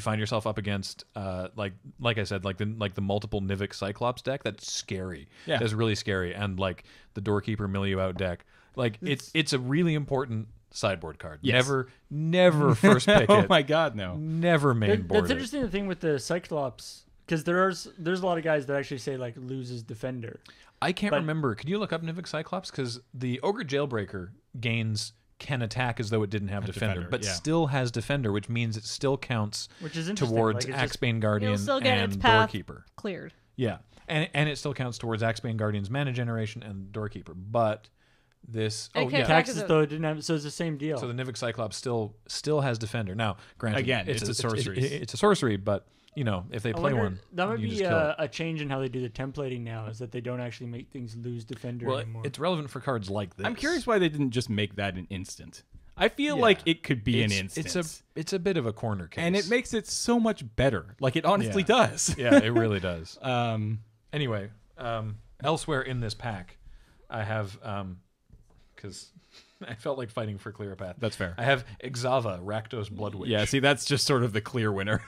[SPEAKER 1] find yourself up against like I said, like the multiple Nivik Cyclops deck. That's scary.
[SPEAKER 2] Yeah.
[SPEAKER 1] That's really scary, and like the Doorkeeper mill you out deck. Like it's a really important sideboard card.
[SPEAKER 2] Yes.
[SPEAKER 1] Never first pick
[SPEAKER 2] Oh
[SPEAKER 1] it.
[SPEAKER 2] my God, no.
[SPEAKER 1] Never main board
[SPEAKER 3] That's
[SPEAKER 1] it.
[SPEAKER 3] interesting. The thing with the Cyclops, because there's a lot of guys that actually say like loses defender.
[SPEAKER 1] I can't
[SPEAKER 3] But-
[SPEAKER 1] remember. Can you look up Nivik Cyclops? Because the Ogre Jailbreaker can attack as though it didn't have defender,
[SPEAKER 2] defender,
[SPEAKER 1] but
[SPEAKER 2] yeah.
[SPEAKER 1] still has defender, which means it still counts
[SPEAKER 3] Which is interesting.
[SPEAKER 1] towards
[SPEAKER 3] Like, it's just-
[SPEAKER 1] Axebane Guardian
[SPEAKER 4] You'll still get
[SPEAKER 1] and
[SPEAKER 4] its path
[SPEAKER 1] Doorkeeper.
[SPEAKER 4] cleared.
[SPEAKER 1] Yeah, and it still counts towards Axebane Guardian's mana generation and Doorkeeper. But This
[SPEAKER 4] It can attack
[SPEAKER 3] Taxes
[SPEAKER 4] as a-
[SPEAKER 3] though it didn't have, so it's the same deal.
[SPEAKER 1] So the Nivik Cyclops still has Defender. Now, granted,
[SPEAKER 2] Again, it's a sorcery.
[SPEAKER 1] It's a sorcery, but if they
[SPEAKER 3] I
[SPEAKER 1] play
[SPEAKER 3] wonder-
[SPEAKER 1] one,
[SPEAKER 3] that might
[SPEAKER 1] you
[SPEAKER 3] be
[SPEAKER 1] just kill it.
[SPEAKER 3] a change in how they do the templating now. Is that they don't actually make things lose Defender
[SPEAKER 1] Well,
[SPEAKER 3] anymore.
[SPEAKER 1] it's relevant for cards like this.
[SPEAKER 2] I'm curious why they didn't just make that an instant. I feel
[SPEAKER 1] Yeah.
[SPEAKER 2] like it could be an
[SPEAKER 1] It's
[SPEAKER 2] instant.
[SPEAKER 1] it's a bit of a corner case,
[SPEAKER 2] and it makes it so much better. Like it honestly does.
[SPEAKER 1] yeah, it really does.
[SPEAKER 2] Um,
[SPEAKER 1] Anyway, elsewhere in this pack, I have because I felt like fighting for clear path.
[SPEAKER 2] that's fair.
[SPEAKER 1] I have Exava, Rakdos Blood Witch.
[SPEAKER 2] Yeah, see, that's just sort of the clear winner.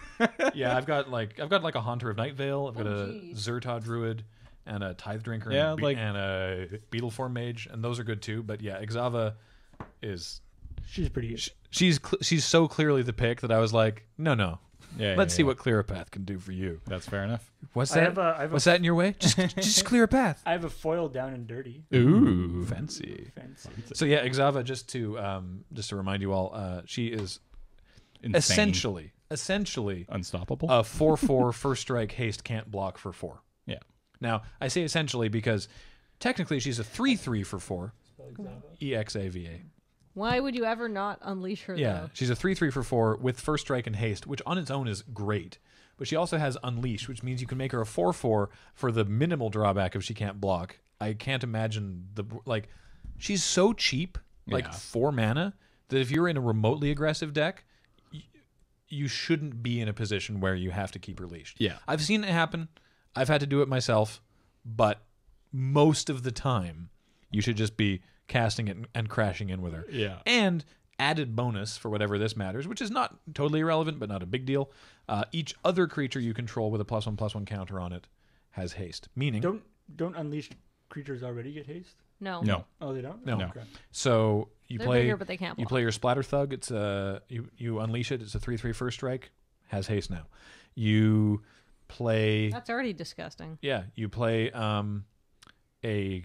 [SPEAKER 1] Yeah, I've got like a Haunter of Night Veil. I've got a
[SPEAKER 4] geez.
[SPEAKER 1] Zerta Druid and a Tithe Drinker
[SPEAKER 2] Yeah,
[SPEAKER 1] and a Beetleform Mage, and those are good too. But yeah, Exava is
[SPEAKER 3] She's pretty good.
[SPEAKER 1] she's so clearly the pick that I was like, no.
[SPEAKER 2] Yeah,
[SPEAKER 1] Let's see what Clear a Path can do for you.
[SPEAKER 2] That's fair enough.
[SPEAKER 1] What's
[SPEAKER 3] I
[SPEAKER 1] that?
[SPEAKER 3] have a
[SPEAKER 1] What's that in your way? Just clear a path.
[SPEAKER 3] I have a foil down and dirty.
[SPEAKER 2] Ooh,
[SPEAKER 1] Fancy.
[SPEAKER 3] Fancy.
[SPEAKER 1] So yeah, Exava. Just to remind you all, she is
[SPEAKER 2] insane.
[SPEAKER 1] essentially
[SPEAKER 2] Unstoppable.
[SPEAKER 1] a 4/4 first strike haste can't block for 4.
[SPEAKER 2] Yeah.
[SPEAKER 1] Now I say essentially because technically she's a 3/3 for 4. EXAVA.
[SPEAKER 4] Why would you ever not unleash her?
[SPEAKER 1] Yeah,
[SPEAKER 4] though?
[SPEAKER 1] she's a 3/3 for 4 with first strike and haste, which on its own is great. But she also has unleash, which means you can make her a 4/4 for the minimal drawback if she can't block. I can't imagine she's so cheap,
[SPEAKER 2] Yeah.
[SPEAKER 1] 4 mana, that if you're in a remotely aggressive deck, you shouldn't be in a position where you have to keep her leashed.
[SPEAKER 2] Yeah.
[SPEAKER 1] I've seen it happen. I've had to do it myself, but most of the time, you should just be casting it and crashing in with her.
[SPEAKER 2] Yeah.
[SPEAKER 1] And added bonus for whatever this matters, which is not totally irrelevant, but not a big deal. Each other creature you control with a +1/+1 counter on it has haste. Meaning,
[SPEAKER 3] Don't unleashed creatures already get haste?
[SPEAKER 4] No.
[SPEAKER 2] No.
[SPEAKER 3] Oh, they don't.
[SPEAKER 1] No.
[SPEAKER 3] Okay.
[SPEAKER 1] so you
[SPEAKER 4] They're
[SPEAKER 1] play
[SPEAKER 4] bigger, but they can't
[SPEAKER 1] you
[SPEAKER 4] block.
[SPEAKER 1] play your Splatter Thug. It's you unleash it. It's a 3/3 first strike. Has haste now. You play
[SPEAKER 4] That's already disgusting.
[SPEAKER 1] you play a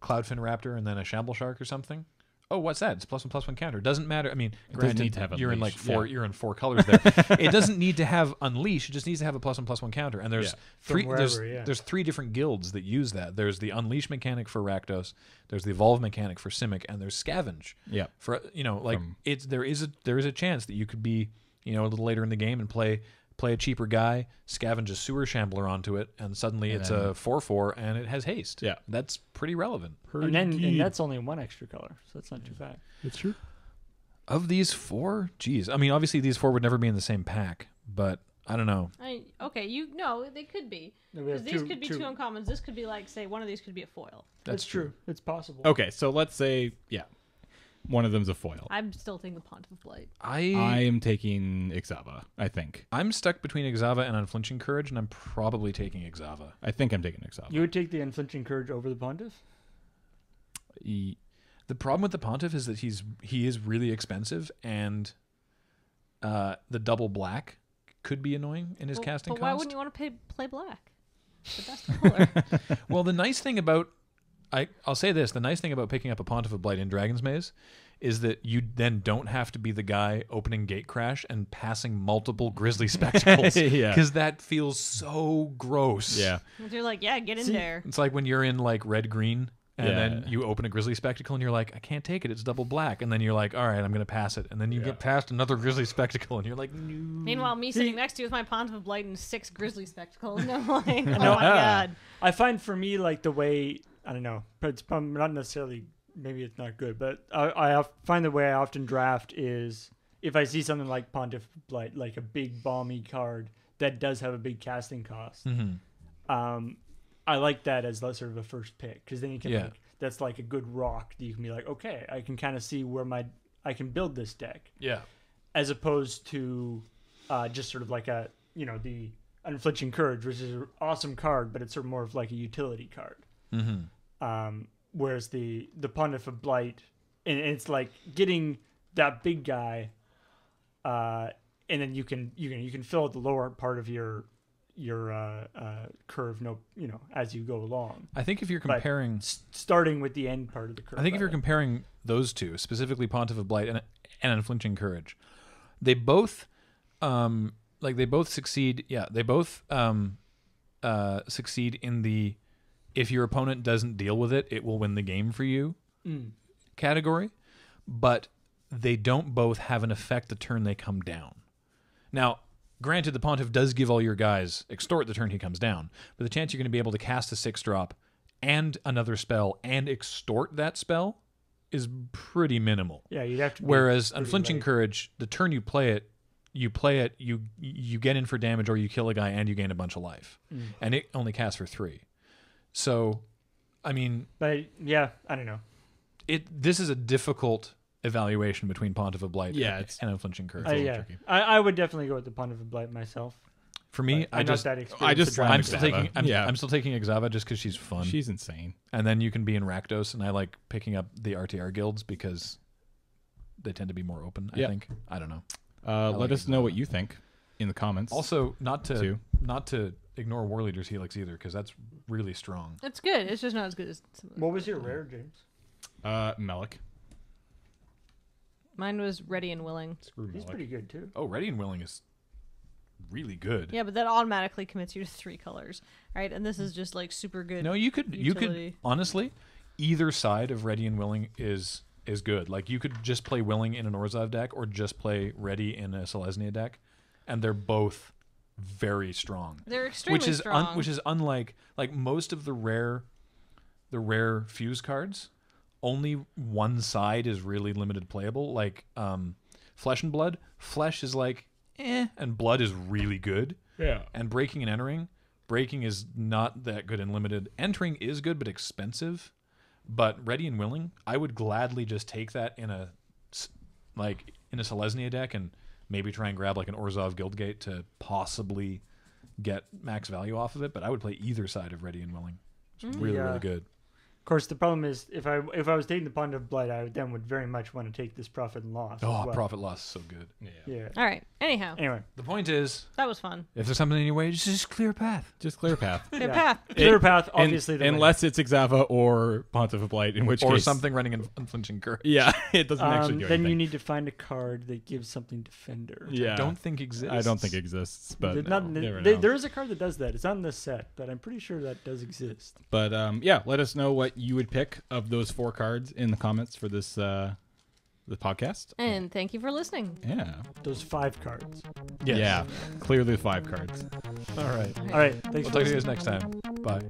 [SPEAKER 1] Cloudfin Raptor and then a Shamble Shark or something. Oh, what's that? It's +1/+1 counter. Doesn't matter. I mean, granted,
[SPEAKER 2] need to have
[SPEAKER 1] you're in
[SPEAKER 2] Unleash,
[SPEAKER 1] 4.
[SPEAKER 2] yeah.
[SPEAKER 1] You're in 4 colors there. It doesn't need to have Unleash. It just needs to have a +1/+1 counter. And there's
[SPEAKER 2] Yeah.
[SPEAKER 1] three.
[SPEAKER 3] From
[SPEAKER 1] There's
[SPEAKER 3] wherever, yeah.
[SPEAKER 1] there's 3 different guilds that use that. There's the Unleash mechanic for Rakdos. There's the Evolve mechanic for Simic, and there's Scavenge.
[SPEAKER 2] Yeah.
[SPEAKER 1] For there is a chance that you could be a little later in the game and play a cheaper guy, scavenge a Sewer Shambler onto it, and suddenly it's a 4/4 and it has haste.
[SPEAKER 2] Yeah.
[SPEAKER 1] That's pretty relevant.
[SPEAKER 3] And that's only one extra color, so that's not too bad.
[SPEAKER 2] It's true.
[SPEAKER 1] Of these 4, geez, I mean, obviously these 4 would never be in the same pack, but I don't know.
[SPEAKER 4] They could be.
[SPEAKER 3] No, we have
[SPEAKER 4] Because these could be two uncommons. This could be say one of these could be a foil.
[SPEAKER 3] That's true. It's possible.
[SPEAKER 2] Okay, so let's say, one of them's a foil.
[SPEAKER 4] I'm still taking the Pontiff of Blight.
[SPEAKER 2] I am taking Exava, I think.
[SPEAKER 1] I'm stuck between Exava and Unflinching Courage, and I'm probably taking Exava.
[SPEAKER 2] I think I'm taking Exava.
[SPEAKER 3] You would take the Unflinching Courage over the Pontiff?
[SPEAKER 1] The problem with the Pontiff is that he is really expensive, and the double black could be annoying in his casting
[SPEAKER 4] but
[SPEAKER 1] cost.
[SPEAKER 4] why wouldn't you want to play black? The best color.
[SPEAKER 1] Well, the nice thing about I'll say this: the nice thing about picking up a Pontiff of Blight in Dragon's Maze is that you then don't have to be the guy opening Gatecrash and passing multiple Grizzly Spectacles.
[SPEAKER 2] Yeah.
[SPEAKER 1] Because that feels so gross.
[SPEAKER 2] Yeah.
[SPEAKER 4] They're like, get in there.
[SPEAKER 1] It's like when you're in red green and
[SPEAKER 2] Yeah.
[SPEAKER 1] then you open a Grizzly Spectacle and you're like, I can't take it, it's double black. And then you're like, all right, I'm going to pass it. And then you get past another Grizzly Spectacle and you're like, no.
[SPEAKER 4] Meanwhile, me sitting next to you with my Pontiff of Blight and 6 Grizzly Spectacles. And I'm like, oh my god.
[SPEAKER 3] I find for me, the way, I don't know, but it's probably not necessarily, maybe it's not good, but I find the way I often draft is if I see something like Pontiff Blight, like a big balmy card that does have a big casting cost, I like that as sort of a first pick, because then you can, that's like a good rock that you can be like, okay, I can kind of see where I can build this deck.
[SPEAKER 1] Yeah.
[SPEAKER 3] As opposed to just sort of like the Unflinching Courage, which is an awesome card, but it's sort of more of like a utility card.
[SPEAKER 1] Mm-hmm.
[SPEAKER 3] Whereas the Pontiff of Blight, and it's like getting that big guy, and then you can fill out the lower part of your curve, as you go along.
[SPEAKER 1] I think if you're
[SPEAKER 3] But
[SPEAKER 1] comparing...
[SPEAKER 3] starting with the end part of the curve.
[SPEAKER 1] I think if you're comparing those two, specifically Pontiff of Blight and Unflinching Courage, they both succeed. Yeah, they both succeed in the if your opponent doesn't deal with it, it will win the game for you category, but they don't both have an effect the turn they come down. Now, granted, the Pontiff does give all your guys extort the turn he comes down, but the chance you're going to be able to cast a 6-drop and another spell and extort that spell is pretty minimal.
[SPEAKER 3] Yeah, you'd have to.
[SPEAKER 1] Whereas Unflinching Courage, the turn you play it, you get in for damage or you kill a guy and you gain a bunch of life. And it only casts for 3. So, I mean...
[SPEAKER 3] But, yeah, I don't know.
[SPEAKER 1] This is a difficult evaluation between Pontiff of Blight and Unflinching Courage.
[SPEAKER 3] Yeah. I would definitely go with the Pontiff of Blight myself.
[SPEAKER 1] For me,
[SPEAKER 3] I'm
[SPEAKER 1] I'm
[SPEAKER 3] still taking
[SPEAKER 1] Exava just because she's fun.
[SPEAKER 2] She's insane.
[SPEAKER 1] And then you can be in Rakdos, and I like picking up the RTR guilds because they tend to be more open, I think. I don't know.
[SPEAKER 2] Let us know what you think in the comments.
[SPEAKER 1] Also, not to ignore War Leader's Helix either, because that's really strong.
[SPEAKER 4] It's good. It's just not as good as some of the
[SPEAKER 3] What was your rare, James?
[SPEAKER 2] Melik.
[SPEAKER 4] Mine was Ready and Willing.
[SPEAKER 2] Screw
[SPEAKER 3] He's
[SPEAKER 2] Melik.
[SPEAKER 3] pretty good, too.
[SPEAKER 1] Oh, Ready and Willing is really good.
[SPEAKER 4] Yeah, but that automatically commits you to 3 colors, right? And this is just like super good.
[SPEAKER 1] No, you could honestly, either side of Ready and Willing is good. Like you could just play Willing in an Orzhov deck or just play Ready in a Selesnya deck, and they're both very strong.
[SPEAKER 4] They're extremely strong.
[SPEAKER 1] Which is unlike like most of the rare fuse cards. Only one side is really limited playable. Like Flesh and Blood. Flesh is like and Blood is really good.
[SPEAKER 2] Yeah.
[SPEAKER 1] And Breaking and Entering. Breaking is not that good and limited. Entering is good but expensive. But Ready and Willing, I would gladly just take that in a Selesnya deck and maybe try and grab like an Orzhov Guildgate to possibly get max value off of it. But I would play either side of Ready and Willing. It's really good.
[SPEAKER 3] Of course, the problem is if I was taking the Pontiff of Blight, I would very much want to take this Profit and Loss.
[SPEAKER 1] Oh, Profit Loss is so good.
[SPEAKER 3] Yeah.
[SPEAKER 4] All right. Anyhow,
[SPEAKER 3] Anyway,
[SPEAKER 1] The point is,
[SPEAKER 4] that was fun.
[SPEAKER 1] if there's something in your way, just clear a path.
[SPEAKER 2] Just clear path.
[SPEAKER 4] Clear path.
[SPEAKER 3] Clear Path, obviously.
[SPEAKER 2] Unless it's Exava or Pontiff of Blight, in which
[SPEAKER 1] Or
[SPEAKER 2] case...
[SPEAKER 1] something running in Unflinching Courage.
[SPEAKER 2] Yeah, it doesn't actually do
[SPEAKER 3] then
[SPEAKER 2] anything.
[SPEAKER 3] you need to find a card that gives something Defender.
[SPEAKER 2] Yeah.
[SPEAKER 1] I don't think exists.
[SPEAKER 2] I don't think it exists, but
[SPEAKER 3] There is a card that does that. It's not in this set, but I'm pretty sure that does exist.
[SPEAKER 2] But yeah, let us know what you would pick of those 4 cards in the comments for this the podcast.
[SPEAKER 4] And thank you for listening.
[SPEAKER 2] Yeah.
[SPEAKER 3] Those 5 cards.
[SPEAKER 1] Yes.
[SPEAKER 2] Yeah. Clearly 5 cards.
[SPEAKER 1] All right.
[SPEAKER 3] All right. Thanks
[SPEAKER 1] We'll
[SPEAKER 3] for
[SPEAKER 1] talk to you
[SPEAKER 3] listening.
[SPEAKER 1] guys next time. Bye.